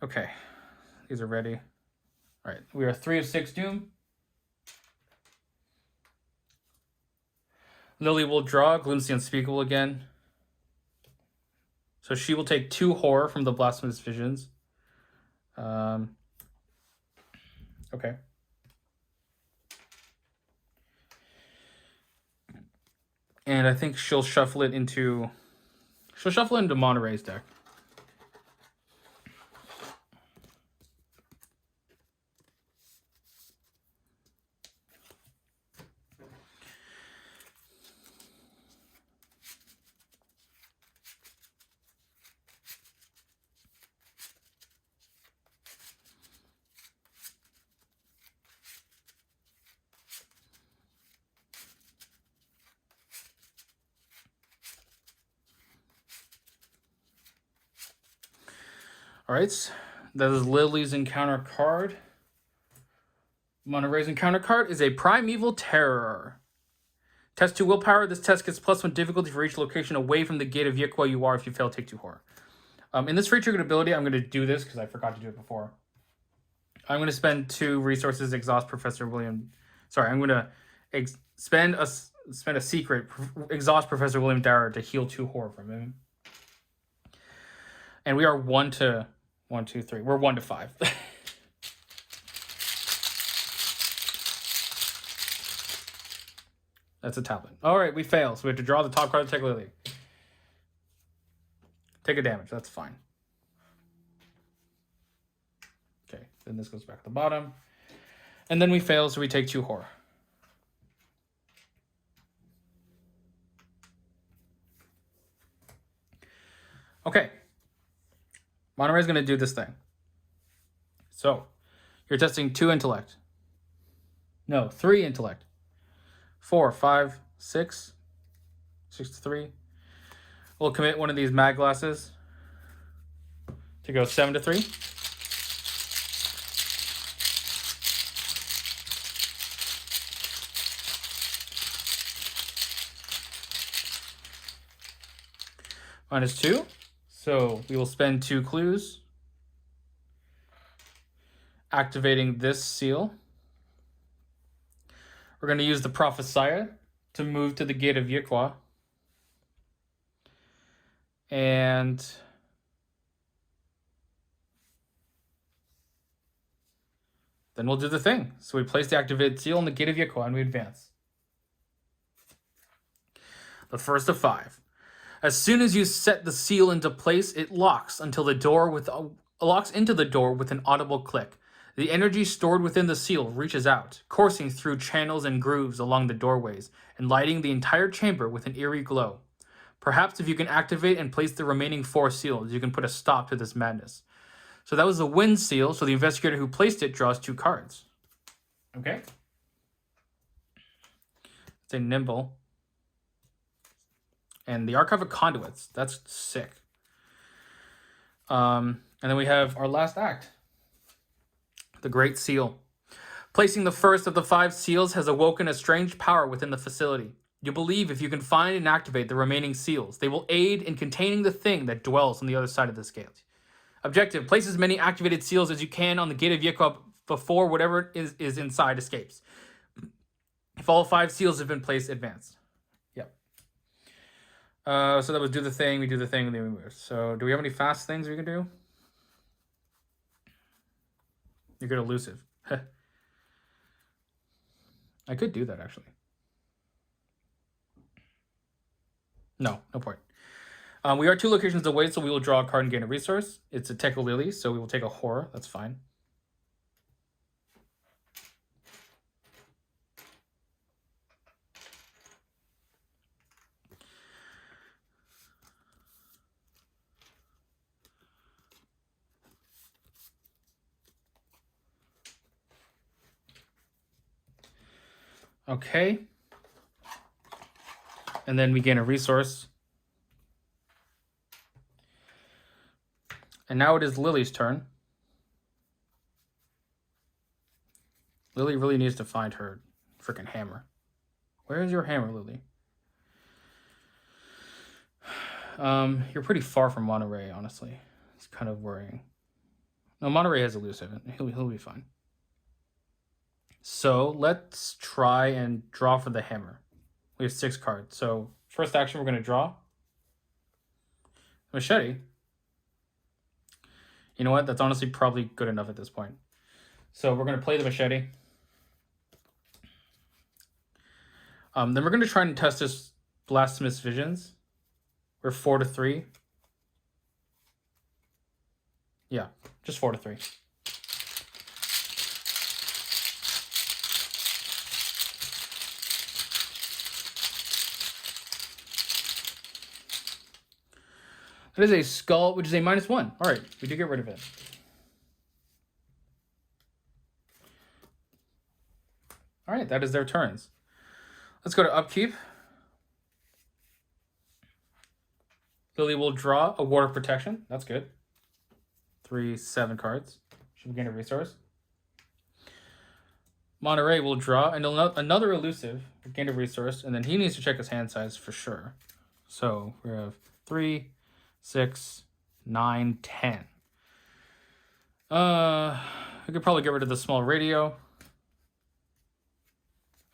Okay. These are ready. All right. We are 3 of 6 doom. Lily will draw. Glimpse the Unspeakable again. So she will take 2 horror from the Blasphemous Visions. Okay. And I think she'll shuffle it into Monterey's deck. All right, that is Lily's encounter card. Monterey's encounter card is a Primeval Terror. Test 2 willpower. This test gets +1 difficulty for each location away from the gate of Yikwa you are. If you fail, take 2 horror. In this free triggered ability, I'm going to do this because I forgot to do it before. I'm going to spend 2 resources, exhaust Professor William. Sorry, I'm going to spend a secret, exhaust Professor William Darrow to heal 2 horror from him. And we are 1 to 1, 2, 3. We're 1 to 5. That's a tablet. All right, we fail. So we have to draw the top card to take Lily. Take a damage. That's fine. Okay, then this goes back to the bottom. And then we fail, so we take 2 horror. Okay. Monterey's going to do this thing. So, you're testing 2 intellect. No, 3 intellect. 4, 5, 6. 6 to 3. We'll commit one of these mag glasses to go 7 to 3. -2. So we will spend 2 clues. Activating this seal. We're going to use the Prophesiah to move to the gate of Yikwa. And then we'll do the thing. So we place the activated seal on the gate of Yikwa and we advance. The first of 5. As soon as you set the seal into place, it locks into the door with an audible click. The energy stored within the seal reaches out, coursing through channels and grooves along the doorways, and lighting the entire chamber with an eerie glow. Perhaps if you can activate and place the remaining 4 seals, you can put a stop to this madness. So that was the wind seal, so the investigator who placed it draws 2 cards. Okay. It's a nimble. And the Archive of Conduits. That's sick. And then we have our last act. The Great Seal. Placing the first of the 5 seals has awoken a strange power within the facility. You believe if you can find and activate the remaining seals, they will aid in containing the thing that dwells on the other side of this gate. Objective, place as many activated seals as you can on the gate of Yikwa before whatever is inside escapes. If all 5 seals have been placed, advance. Yep. So that was do the thing, we do the thing, and then we move. So do we have any fast things we can do? You're good elusive. I could do that, actually. No point. We are 2 locations away, so we will draw a card and gain a resource. It's a Techo Lily, so we will take a horror. That's fine. Okay. And then we gain a resource. And now it is Lily's turn. Lily really needs to find her freaking hammer. Where is your hammer, Lily? You're pretty far from Monterey, honestly. It's kind of worrying. No, Monterey has elusive. He'll be fine. So let's try and draw for the hammer. We have 6 cards. So first action, we're going to draw. Machete. You know what? That's honestly probably good enough at this point. So we're going to play the machete. Then we're going to try and test this Blasphemous Visions. We're 4-3. Yeah, just 4-3. That is a skull, which is a -1. All right, we do get rid of it. All right, that is their turns. Let's go to upkeep. Lily will draw a Ward of Protection. That's good. 3, 7 cards. Should gain a resource. Monterey will draw another elusive, gain a resource, and then he needs to check his hand size for sure. So we have 3, 6, 9, 10. We could probably get rid of the small radio.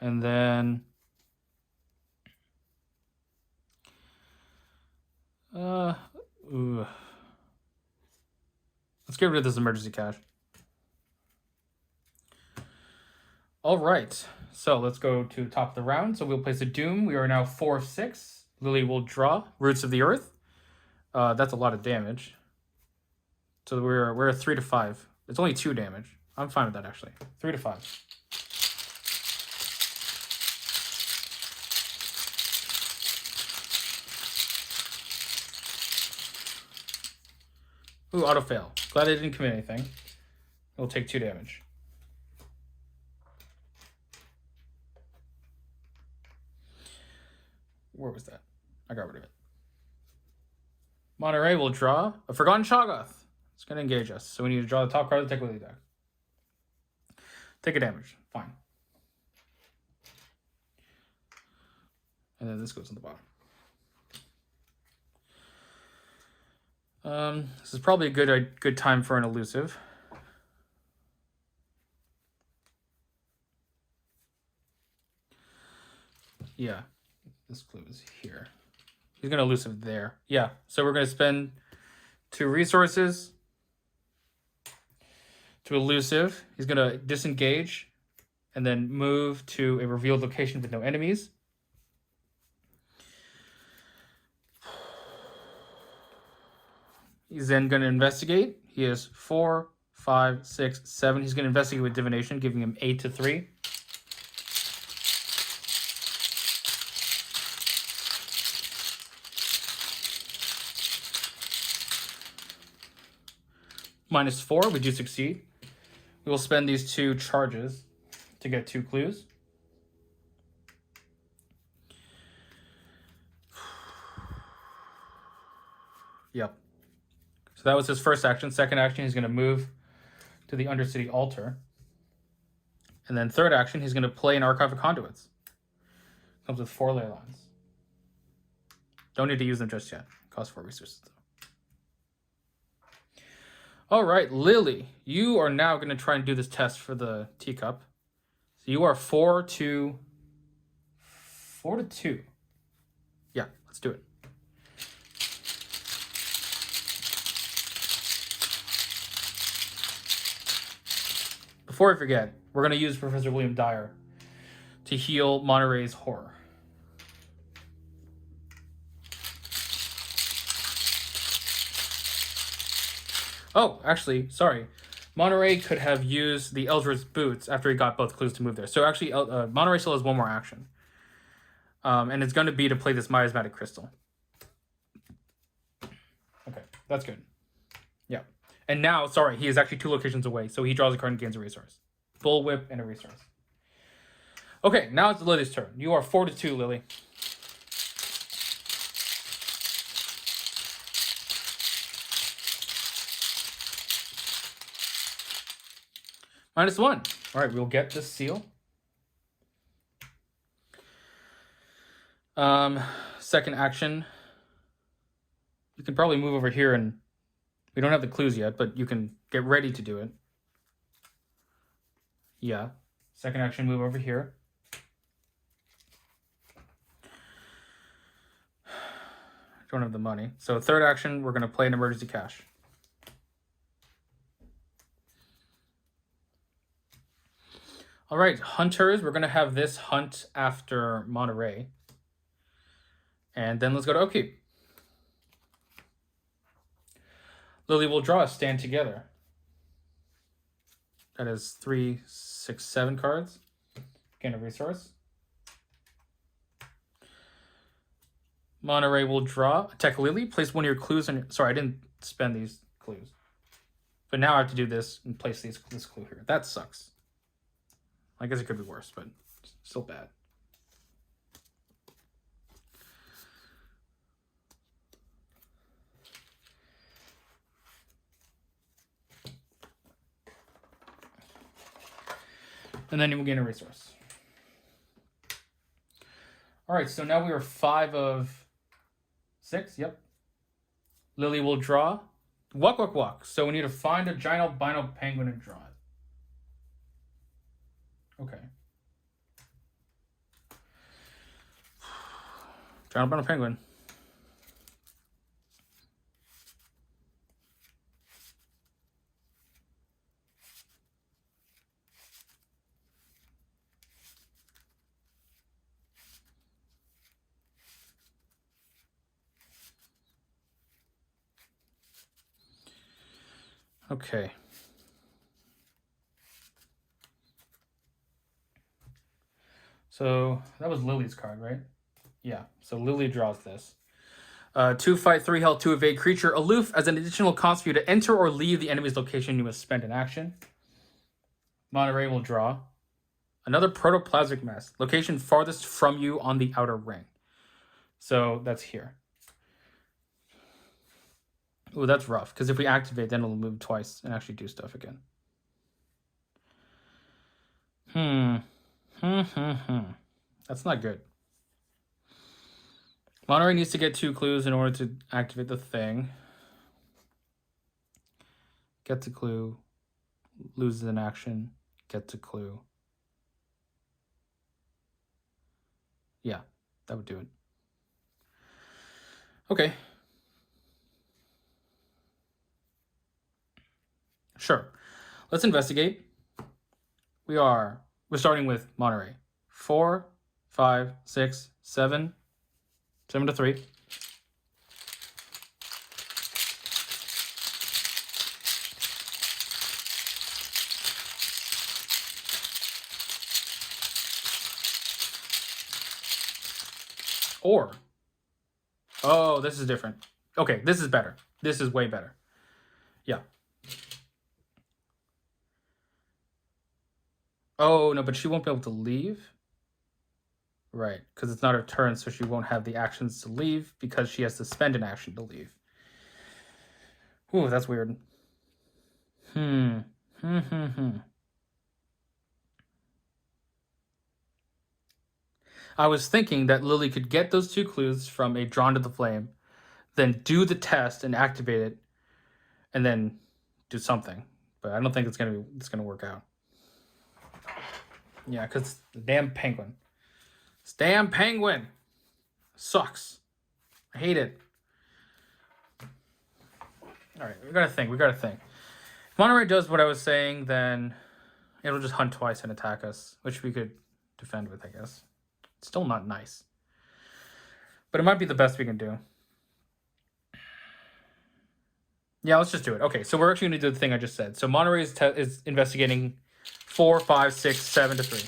And then let's get rid of this emergency cache. All right, so let's go to top of the round. So we'll place a Doom. We are now 4 of 6. Lily will draw Roots of the Earth. That's a lot of damage. So we're at 3 to 5. It's only 2 damage. I'm fine with that actually. 3 to 5. Ooh, auto fail. Glad I didn't commit anything. We'll take 2 damage. Where was that? I got rid of it. Monterey will draw a Forgotten Shoggoth. It's going to engage us. So we need to draw the top card of the Lily deck. Take a damage. Fine. And then this goes on the bottom. This is probably a good time for an elusive. Yeah, this clue is here. He's gonna elusive there. Yeah, so we're gonna spend 2 resources to elusive. He's gonna disengage and then move to a revealed location with no enemies. He's then going to investigate. He has 4, 5, 6, 7. He's going to investigate with divination, giving him 8 to 3. -4, we do succeed. We will spend these 2 charges to get 2 clues. Yep. So that was his first action. Second action, he's going to move to the Undercity altar. And then third action, he's going to play an Archive of Conduits. Comes with 4 ley lines. Don't need to use them just yet. Costs 4 resources, though. All right, Lily, you are now going to try and do this test for the teacup. So you are 4 to 2. Yeah, let's do it. Before I forget, we're going to use Professor William Dyer to heal Monterey's horror. Oh, actually, sorry. Monterey could have used the Eldritch Boots after he got both clues to move there. So actually, Monterey still has 1 more action. And it's going to be to play this Miasmatic Crystal. Okay, that's good. Yeah. And now, sorry, he is actually 2 locations away. So he draws a card and gains a resource. Bullwhip and a resource. Okay, now it's Lily's turn. You are 4 to 2, Lily. -1. All right, we'll get this seal. Second action. You can probably move over here, and we don't have the clues yet, but you can get ready to do it. Yeah. Second action, move over here. Don't have the money. So third action, we're going to play an emergency cash. All right, hunters, we're going to have this hunt after Monterey. And then let's go to upkeep. Lily will draw, stand together. That is 3, 6, 7 cards. Gain a resource. Monterey will draw. Attack Lily. Place one of your clues on your... Sorry, I didn't spend these clues. But now I have to do this and place this clue here. That sucks. I guess it could be worse, but still bad. And then you will gain a resource. All right, so now we are 5 of 6. Yep. Lily will draw. Walk, walk, walk. So we need to find a giant albino penguin and draw it. Okay. Giant albino penguin. Okay. So that was Lily's card, right? Yeah. So Lily draws this. 2 fight, 3 health, 2 evade. Creature aloof. As an additional cost for you to enter or leave the enemy's location, you must spend an action. Monterey will draw. Another protoplasmic mass. Location farthest from you on the outer ring. So that's here. Ooh, that's rough. Because if we activate, then it'll move twice and actually do stuff again. That's not good. Monterey needs to get 2 clues in order to activate the thing. Gets a clue. Loses an action. Gets a clue. Yeah, that would do it. Okay. Sure. Let's investigate. We're starting with Monterey. 4, 5, 6, 7. 7 to 3. Or, oh, this is different. Okay, this is better. This is way better. Yeah. Oh, no, but she won't be able to leave. Right, because it's not her turn, so she won't have the actions to leave because she has to spend an action to leave. Ooh, that's weird. I was thinking that Lily could get those 2 clues from a Drawn to the Flame, then do the test and activate it, and then do something. But I don't think it's gonna work out. Yeah, because the damn penguin. This damn penguin sucks. I hate it. All right, we got to think. If Monterey does what I was saying, then it'll just hunt twice and attack us, which we could defend with, I guess. It's still not nice. But it might be the best we can do. Yeah, let's just do it. Okay, so we're actually going to do the thing I just said. So Monterey is investigating 4, 5, 6, 7 to 3.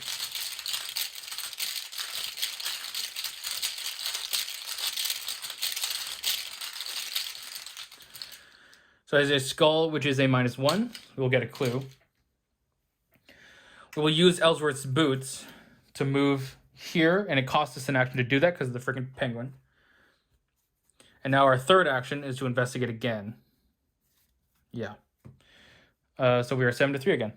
So as a skull, which is a -1, we will get a clue. We will use Ellsworth's boots to move here, and it costs us an action to do that because of the freaking penguin. And now our third action is to investigate again. Yeah. So we are 7 to 3 again.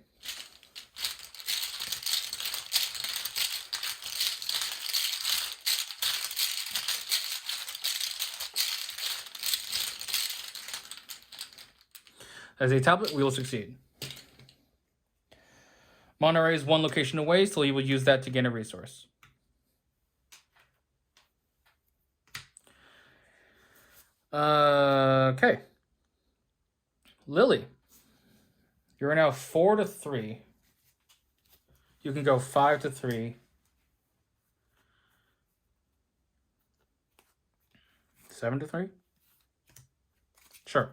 As a tablet, we will succeed. Monterey is one location away, so you will use that to gain a resource. Okay. Lily, you're now 4 to 3. You can go 5 to 3. 7 to 3? Sure.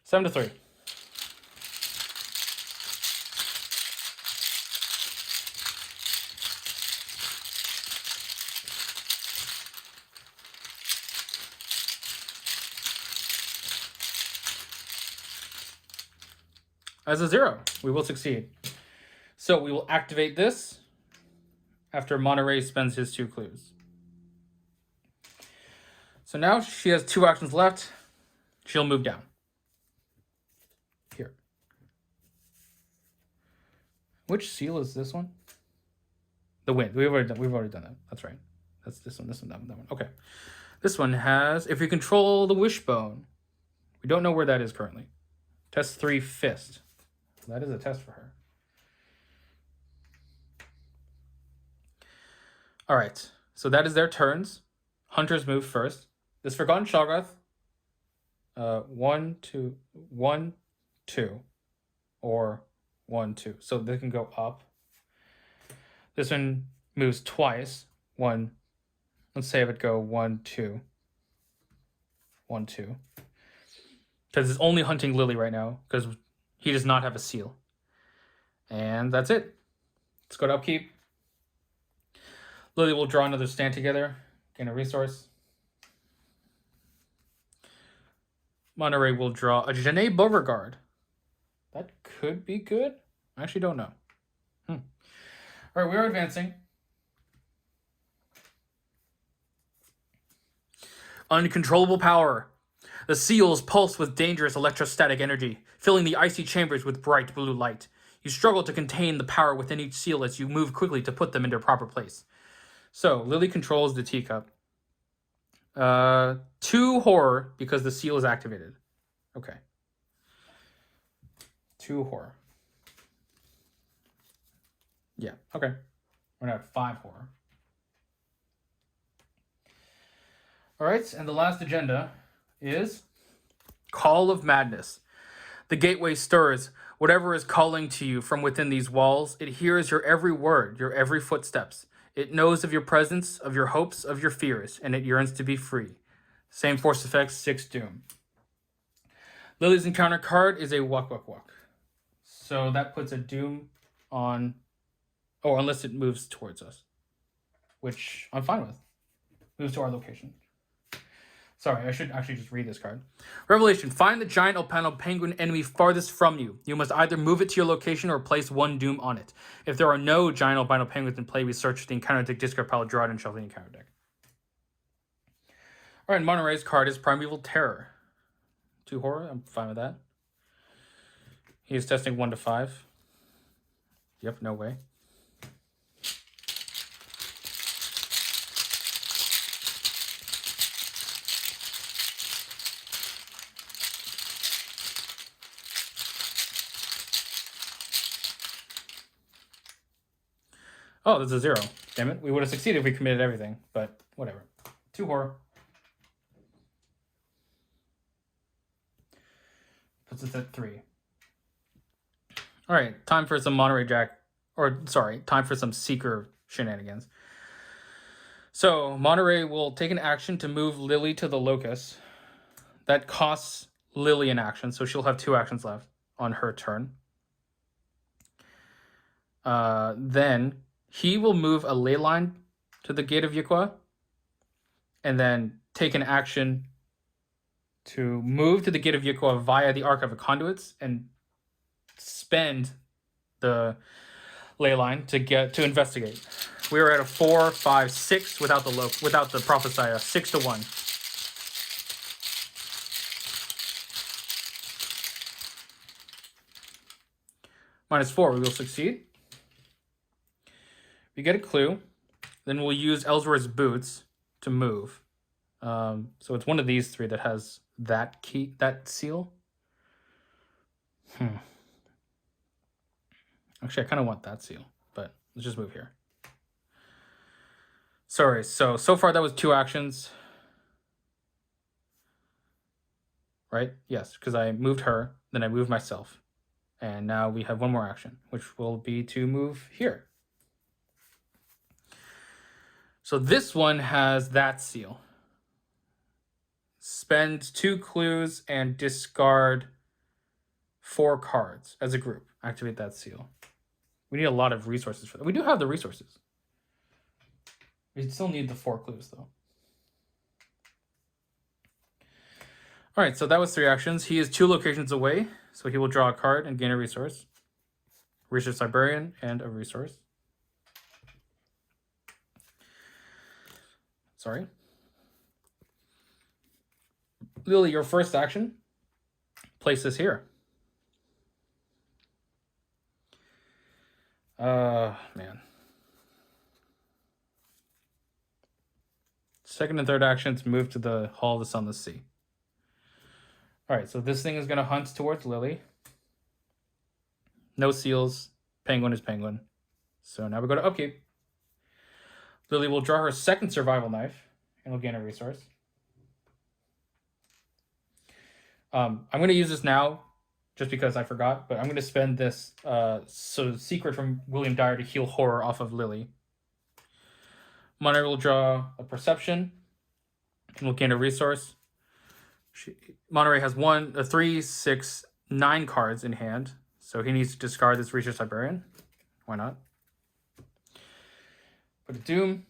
7 to 3. As a 0, we will succeed. So we will activate this after Monterey spends his 2 clues. So now she has 2 actions left. She'll move down. Here. Which seal is this one? The wind. We've already done that. That's right. That's this one, that one. Okay. This one has, if you control the wishbone, we don't know where that is currently. Test 3 fist. That is a test for her. All right. So that is their turns. Hunters move first. This Forgotten Shoggoth. 1, 2, 1, 2, or 1, 2. So they can go up. This one moves twice. 1. Let's say I would go 1, 2. 1, 2. Because it's only hunting Lily right now, because he does not have a seal. And that's it. Let's go to upkeep. Lily will draw another stand together, gain a resource. Monterey will draw a Janae Beauregard. That could be good. I actually don't know. All right, we are advancing. Uncontrollable power. The seals pulse with dangerous electrostatic energy, filling the icy chambers with bright blue light. You struggle to contain the power within each seal as you move quickly to put them in their proper place. So, Lily controls the teacup. 2 horror, because the seal is activated. Okay. 2 horror. Yeah, okay. We're now at 5 horror. All right, and the last agenda is Call of Madness. The gateway stirs. Whatever is calling to you from within these walls, it hears your every word, your every footsteps. It knows of your presence, of your hopes, of your fears, and it yearns to be free. Same force effects, 6 doom. Lily's encounter card is a walk. So that puts a doom on, unless it moves towards us, which I'm fine with. Moves to our location. Sorry, I should actually just read this card. Revelation. Find the giant albino penguin enemy farthest from you. You must either move it to your location or place 1 doom on it. If there are no giant albino penguins in play, we search the encounter deck, discard pile, draw it, and shuffle the encounter deck. All right, Monterey's card is Primeval Terror. 2 horror, I'm fine with that. He's testing 1 to 5. Yep, no way. Oh, that's a 0. Damn it. We would have succeeded if we committed everything, but whatever. 2 horror. Puts us at 3. All right, time for some Monterey Jack, time for some Seeker shenanigans. So Monterey will take an action to move Lily to the locus. That costs Lily an action, so she'll have 2 actions left on her turn. Then he will move a ley line to the Gate of Yaqua, and then take an action to move to the Gate of Yaqua via the Archive of Conduits and spend the ley line to investigate. We are at a 4, 5, 6 without the Prophesiah. 6 to 1. -4, we will succeed. We get a clue. Then we'll use Ellsworth's boots to move. So it's one of these 3 that has that key, that seal. Actually, I kind of want that seal, but let's just move here. Sorry, so far that was 2 actions. Right? Yes, because I moved her, then I moved myself. And now we have 1 more action, which will be to move here. So this one has that seal. Spend 2 clues and discard 4 cards as a group. Activate that seal. We need a lot of resources for that. We do have the resources. We still need the 4 clues, though. All right, so that was 3 actions. He is 2 locations away, so he will draw a card and gain a resource. Research Librarian and a resource. Sorry. Lily, your first action, place this here. Man. Second and third actions move to the Hall of the Sunless Sea. All right, so this thing is going to hunt towards Lily. No seals. Penguin is penguin. So now we go to upkeep. Lily will draw her second survival knife and will gain a resource. I'm going to use this now just because I forgot, but I'm going to spend this secret from William Dyer to heal horror off of Lily. Monterey will draw a perception and will gain a resource. Monterey has 3, 6, 9 cards in hand, so he needs to discard this Research Librarian. Why not? Put a Doom.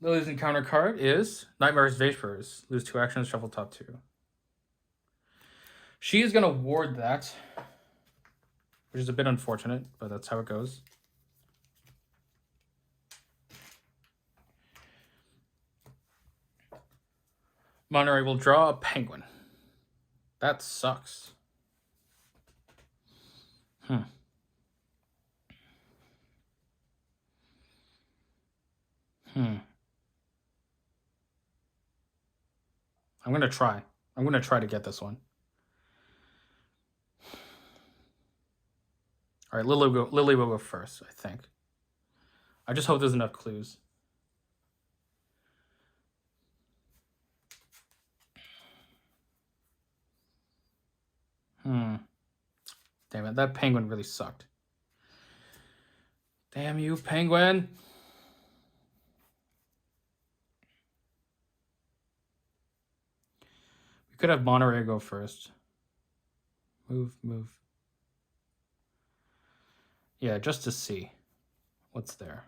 Lily's encounter card is Nightmare's Vapors. Lose 2 actions, shuffle top 2. She is going to ward that, which is a bit unfortunate, but that's how it goes. Monterey will draw a penguin. That sucks. I'm going to try. I'm going to try to get this one. All right, Lily will go first, I think. I just hope there's enough clues. Damn it, that penguin really sucked. Damn you, penguin. We could have Monterey go first. Move. Yeah, just to see what's there.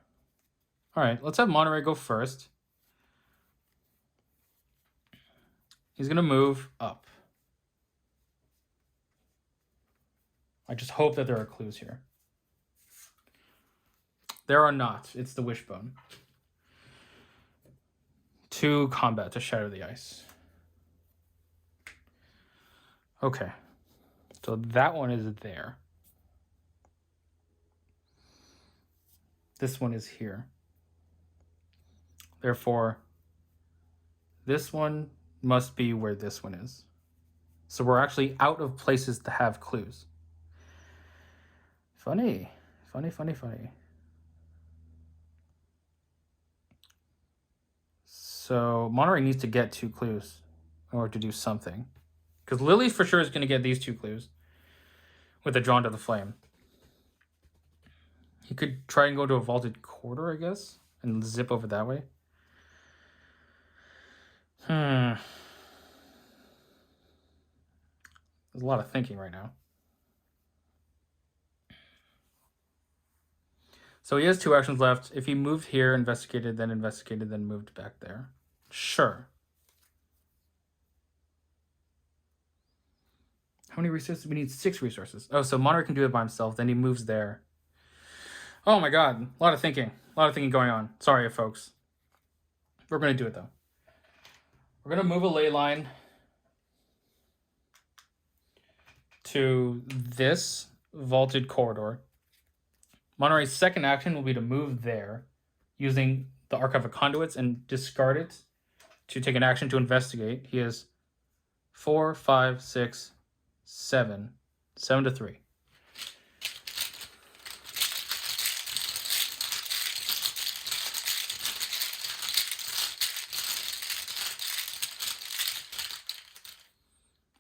All right, let's have Monterey go first. He's going to move up. I just hope that there are clues here. There are not. It's the Wishbone. 2 combat to shatter the ice. Okay. So that one is there. This one is here. Therefore, this one must be where this one is. So we're actually out of places to have clues. Funny. So Monterey needs to get 2 clues in order to do something. Because Lily for sure is going to get these 2 clues with a Drawn to the Flame. He could try and go to a vaulted corridor, I guess, and zip over that way. There's a lot of thinking right now. So he has 2 actions left. If he moved here, investigated, then moved back there. Sure. How many resources? We need 6 resources. Oh, so Monterey can do it by himself. Then he moves there. Oh my god. A lot of thinking. A lot of thinking going on. Sorry, folks. We're going to do it, though. We're going to move a ley line to this vaulted corridor. Monterey's second action will be to move there using the Archive of Conduits and discard it to take an action to investigate. He has 4, 5, 6, 7. 7-3.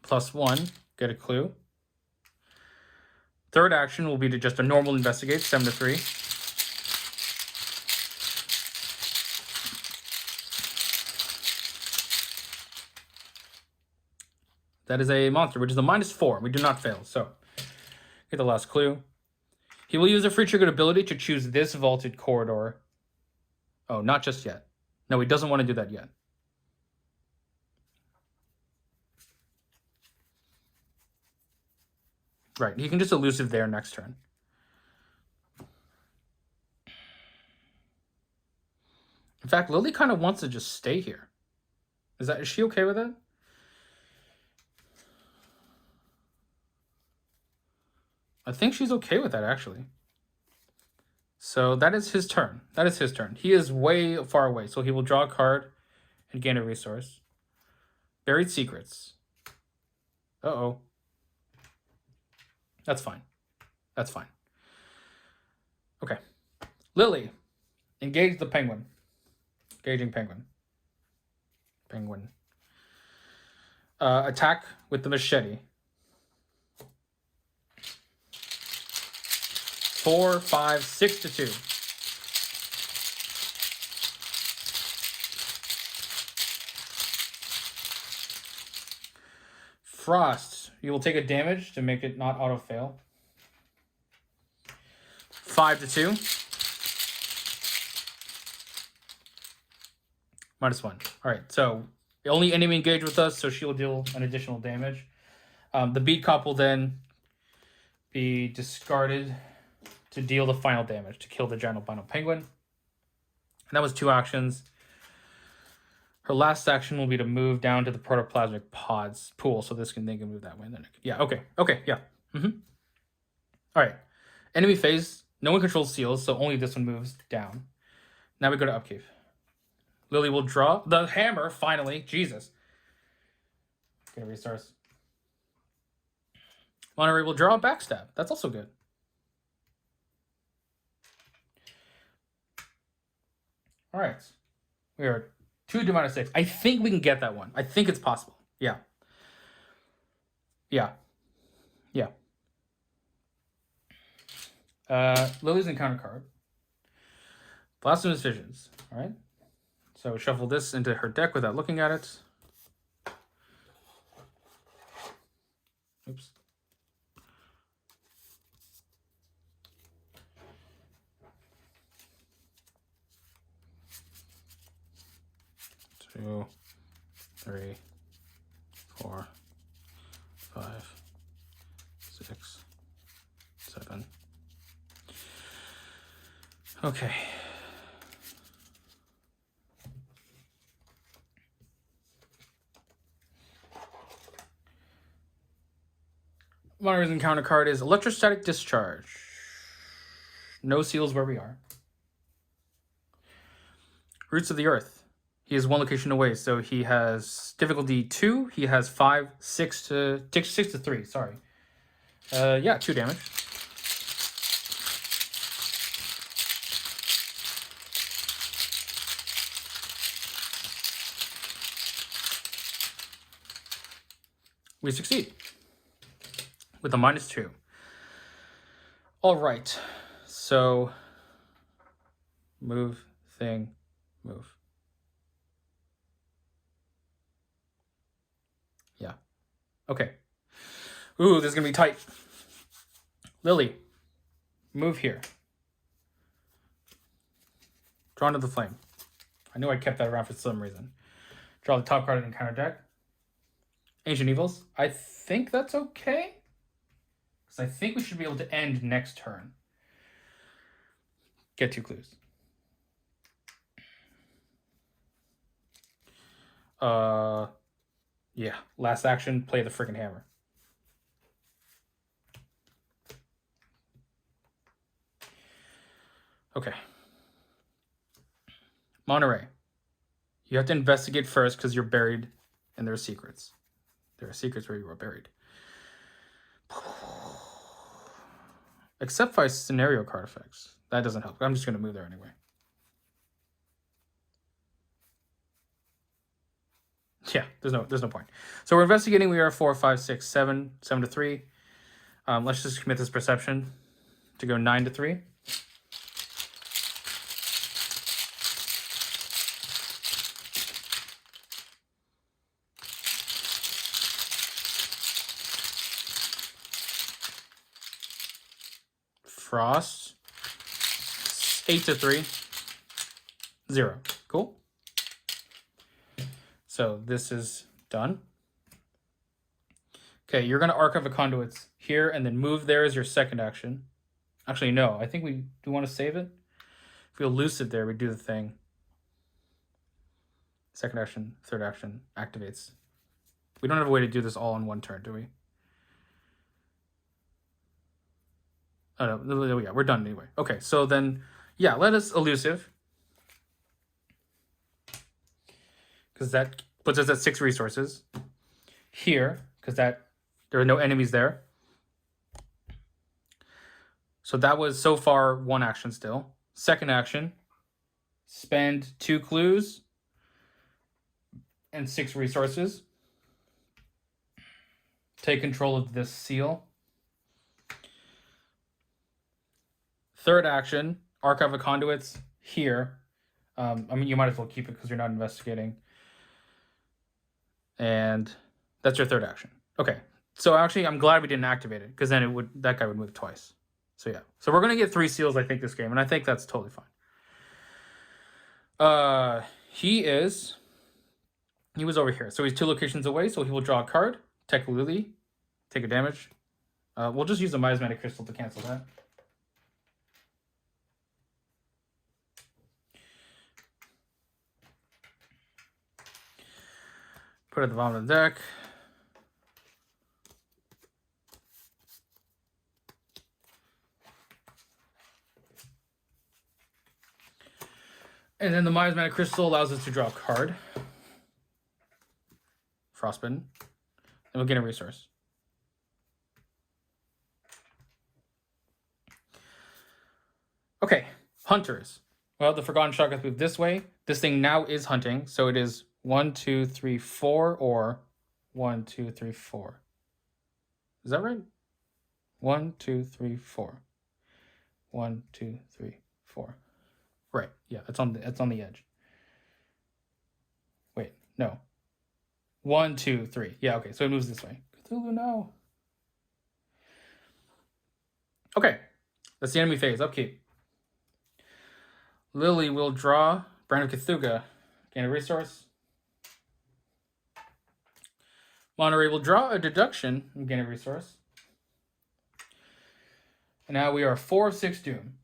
+1, get a clue. Third action will be to just a normal investigate, 7-3. That is a monster, which is a -4. We do not fail, so get the last clue. He will use a free triggered ability to choose this vaulted corridor. Oh, not just yet. No, he doesn't want to do that yet. Right, he can just elusive there next turn. In fact, Lily kind of wants to just stay here. Is she okay with it? I think she's okay with that, actually. So that is his turn. That is his turn. He is way far away, so he will draw a card and gain a resource. Buried Secrets. Uh-oh. That's fine. That's fine. Okay. Lily. Engage the penguin. Engaging penguin. Penguin. Attack with the machete. 4, 5, 6-2. Frost. You will take a damage to make it not auto-fail. 5-2. -1. All right, so the only enemy engaged with us, so she will deal an additional damage. The beat cop will then be discarded to deal the final damage, to kill the giant albino penguin. And that was 2 actions. Her last action will be to move down to the protoplasmic pods pool, so they can move that way. And then yeah, okay, yeah. All right, enemy phase. No one controls seals, so only this one moves down. Now we go to upkeep. Lily will draw the hammer, finally. Jesus. Get a resource. Monterey will draw a backstab. That's also good. All right. We are 2 to -6. I think we can get that one. I think it's possible. Yeah. Lily's encounter card. Blasphemous Visions. All right. So shuffle this into her deck without looking at it. Oops. Two, 3, 4, 5, 6, 7. Okay. Monterey's encounter card is Electrostatic Discharge. No seals where we are. Roots of the Earth. He is 1 location away, so he has difficulty 2. He has 5, 6 to 3. Sorry. Yeah, 2 damage. We succeed with a -2. All right, so move, thing, move. Yeah. Okay. Ooh, this is going to be tight. Lily, move here. Drawn to the flame. I knew I kept that around for some reason. Draw the top card of the encounter deck. Ancient Evils. I think that's okay. Because I think we should be able to end next turn. Get 2 clues. Yeah. Last action, play the freaking hammer. Okay. Monterey. You have to investigate first because you're buried and there are secrets. There are secrets where you are buried. Except by scenario card effects. That doesn't help. I'm just going to move there anyway. Yeah, there's no point. So we're investigating. We are 4, 5, 6, 7, 7 to 3. Let's just commit this perception to go 9 to 3. Frost. 8 to 3. 0. Cool. So this is done. Okay, you're going to archive a conduits here and then move there as your second action. Actually, no. I think we do want to save it. If we elusive there, we do the thing. Second action, third action, activates. We don't have a way to do this all in one turn, do we? Oh, no, there we go. We're done anyway. Okay, so then, yeah, let us elusive. Because that puts us at 6 resources. Here, because there are no enemies there. So that was so far 1 action still. Second action, spend 2 clues and 6 resources. Take control of this seal. Third action, archive of conduits here. I mean, you might as well keep it because you're not investigating. And that's your third action. Okay, so actually, I'm glad we didn't activate it because then that guy would move twice. So yeah, so we're gonna get 3 seals, I think, this game, and I think that's totally fine. He was over here, so he's 2 locations away. So he will draw a card, tech Lily, take a damage. We'll just use the miasmatic crystal to cancel that. Put it at the bottom of the deck. And then the miasmatic crystal allows us to draw a card. Frostbitten. And we'll get a resource. Okay, hunters. Well, the Forgotten Shot gets moved this way. This thing now is hunting, so it is 1, 2, 3, 4, or 1, 2, 3, 4. Is that right? 1, 2, 3, 4. 1, 2, 3, 4. Right. Yeah, it's on the edge. Wait, no. 1, 2, 3. Yeah, okay, so it moves this way. Cthulhu, no. Okay, that's the enemy phase. Upkeep. Lily will draw Brand of Cthulhu. Gain a resource. Monterey will draw a deduction and gain a resource. And now we are 4 of 6 doom.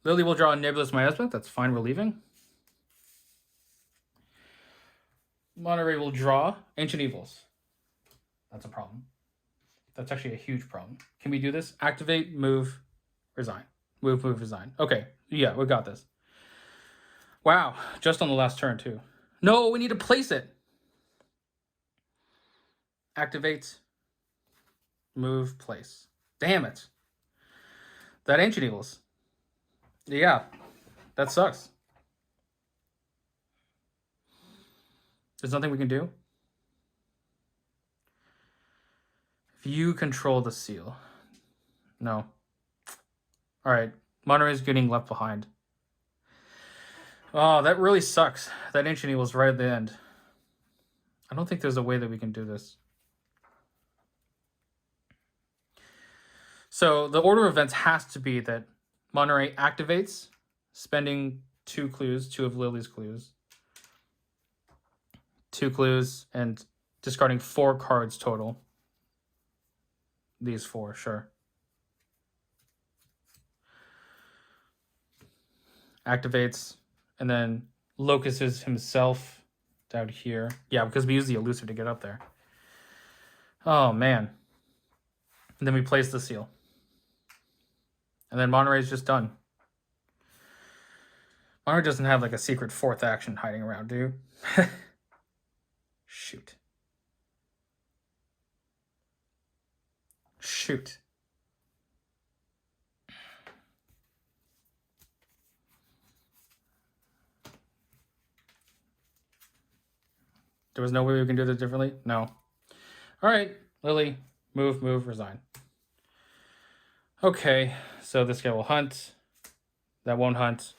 Lily will draw a nebulous miasma. That's fine, we're leaving. Monterey will draw Ancient Evils. That's a problem. That's actually a huge problem. Can we do this? Activate, move, resign. Move, resign. Okay, yeah, we got this. Wow, just on the last turn, too. No, we need to place it. Activate, move, place. Damn it. That Ancient Evils. Yeah, that sucks. There's nothing we can do. If you control the seal. No. All right, Monterey's getting left behind. Oh, that really sucks. That Ancient Evil's right at the end. I don't think there's a way that we can do this. So the order of events has to be that Monterey activates, spending 2 clues, 2 of Lily's clues. 2 clues, and discarding 4 cards total. These 4, sure. Activates, and then locuses himself down here. Yeah, because we use the elusive to get up there. Oh, man. And then we place the seal. And then Monterey's just done. Monterey doesn't have like a secret 4th action hiding around, do you? Shoot. Shoot. There was no way we can do this differently? No. All right, Lily, move, resign. Okay, so this guy will hunt. That won't hunt.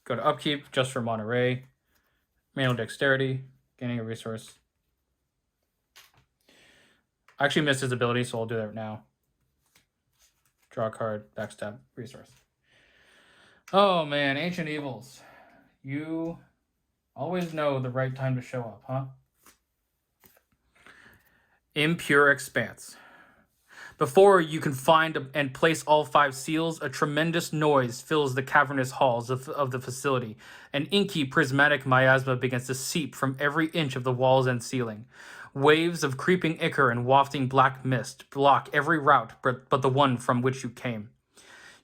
Go to upkeep just for Monterey. Manual dexterity, gaining a resource. I actually missed his ability, so I'll do that now. Draw a card, backstab, resource. Oh man, Ancient Evils. You always know the right time to show up, huh? Impure Expanse. Before you can find and place all 5 seals, a tremendous noise fills the cavernous halls of the facility. An inky prismatic miasma begins to seep from every inch of the walls and ceiling. Waves of creeping ichor and wafting black mist block every route but the one from which you came.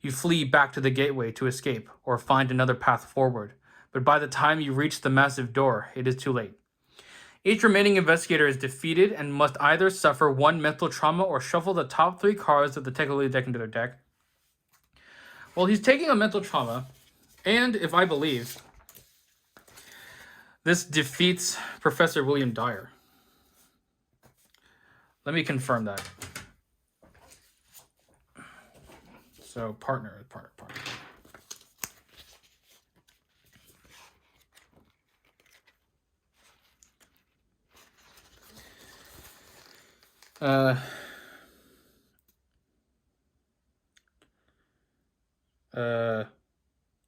You flee back to the gateway to escape or find another path forward, but by the time you reach the massive door, it is too late. Each remaining investigator is defeated and must either suffer 1 mental trauma or shuffle the top 3 cards of the technically deck into their deck. Well, he's taking a mental trauma, and if I believe, this defeats Professor William Dyer. Let me confirm that. So, partner.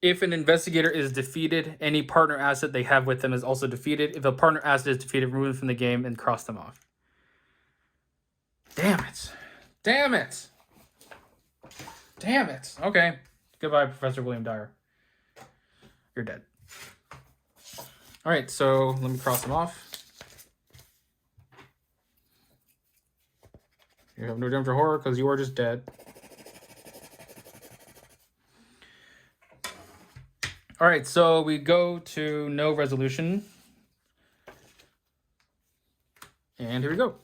If an investigator is defeated, any partner asset they have with them is also defeated. If a partner asset is defeated, remove them from the game and cross them off. Damn it. Okay. Goodbye, Professor William Dyer. You're dead. All right, so let me cross them off. You have no room for horror because you are just dead. All right, so we go to no resolution. And here we go.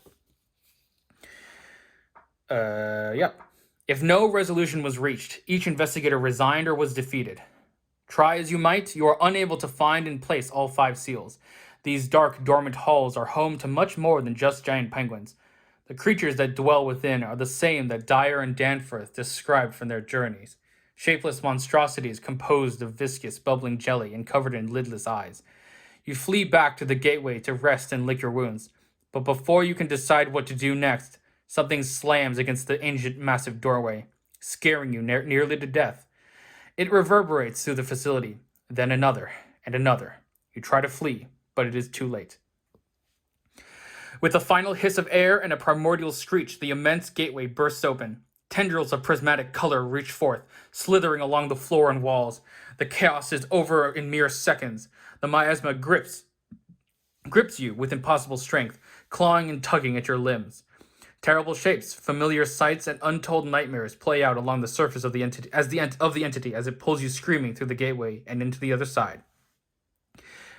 Yep. If no resolution was reached, each investigator resigned or was defeated. Try as you might, you are unable to find and place all 5 seals. These dark, dormant halls are home to much more than just giant penguins. The creatures that dwell within are the same that Dyer and Danforth described from their journeys. Shapeless monstrosities composed of viscous, bubbling jelly and covered in lidless eyes. You flee back to the gateway to rest and lick your wounds. But before you can decide what to do next, something slams against the ancient, massive doorway, scaring you nearly to death. It reverberates through the facility, then another and another. You try to flee, but it is too late. With a final hiss of air and a primordial screech, the immense gateway bursts open. Tendrils of prismatic color reach forth, slithering along the floor and walls. The chaos is over in mere seconds. The miasma grips you with impossible strength, clawing and tugging at your limbs. Terrible shapes, familiar sights, and untold nightmares play out along the surface of the entity as it pulls you screaming through the gateway and into the other side.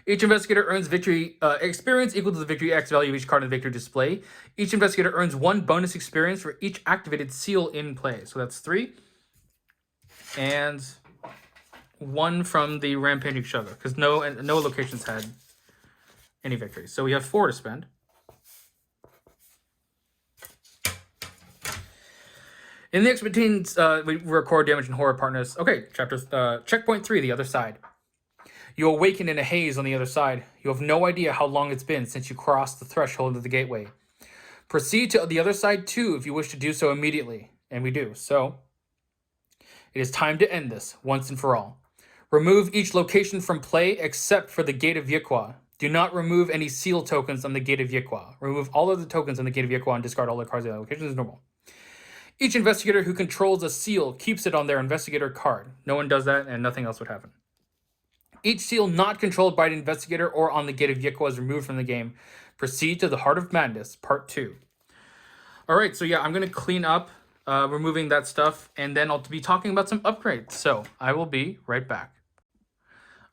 Each investigator earns victory experience equal to the victory X value of each card in the victory display. Each investigator earns 1 bonus experience for each activated seal in play. So that's 3. And 1 from the Rampaging Shugger, because no locations had any victories. So we have 4 to spend. In the X-betweens, we record damage and horror partners. Okay, checkpoint 3, the other side. You awaken in a haze on the other side. You have no idea how long it's been since you crossed the threshold of the gateway. Proceed to the other side too if you wish to do so immediately. And we do. So, it is time to end this, once and for all. Remove each location from play except for the Gate of Yikwa. Do not remove any seal tokens on the Gate of Yikwa. Remove all of the tokens on the Gate of Yikwa and discard all the cards in that location as normal. Each investigator who controls a seal keeps it on their investigator card. No one does that and nothing else would happen. Each seal not controlled by an investigator or on the Gate of Yikwa is removed from the game. Proceed to the Heart of Madness, Part 2. Alright, so yeah, I'm going to clean up, removing that stuff, and then I'll be talking about some upgrades. So, I will be right back.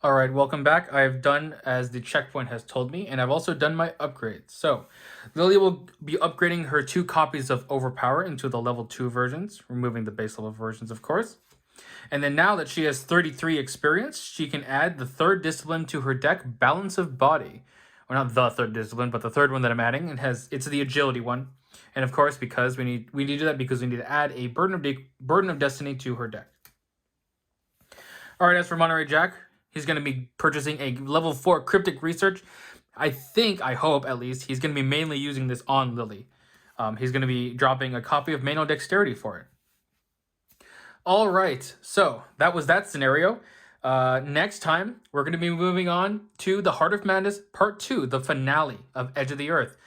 Alright, welcome back. I've done as the checkpoint has told me, and I've also done my upgrades. So, Lily will be upgrading her 2 copies of Overpower into the level 2 versions, removing the base level versions, of course. And then now that she has 33 experience, she can add the 3rd discipline to her deck, Balance of Body, well, not the third discipline, but the third one that I'm adding. It's the agility one, and of course, because we need to do that because we need to add a burden of destiny to her deck. All right, as for Monterey Jack, he's going to be purchasing a level 4 cryptic research. I hope at least, he's going to be mainly using this on Lily. He's going to be dropping a copy of Manual Dexterity for it. All right, so that was that scenario. Next time, we're going to be moving on to the Heart of Madness Part 2, the finale of Edge of the Earth.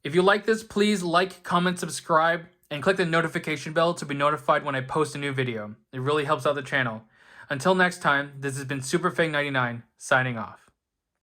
If you like this, please like, comment, subscribe, and click the notification bell to be notified when I post a new video. It really helps out the channel. Until next time, this has been SuperFang99, signing off.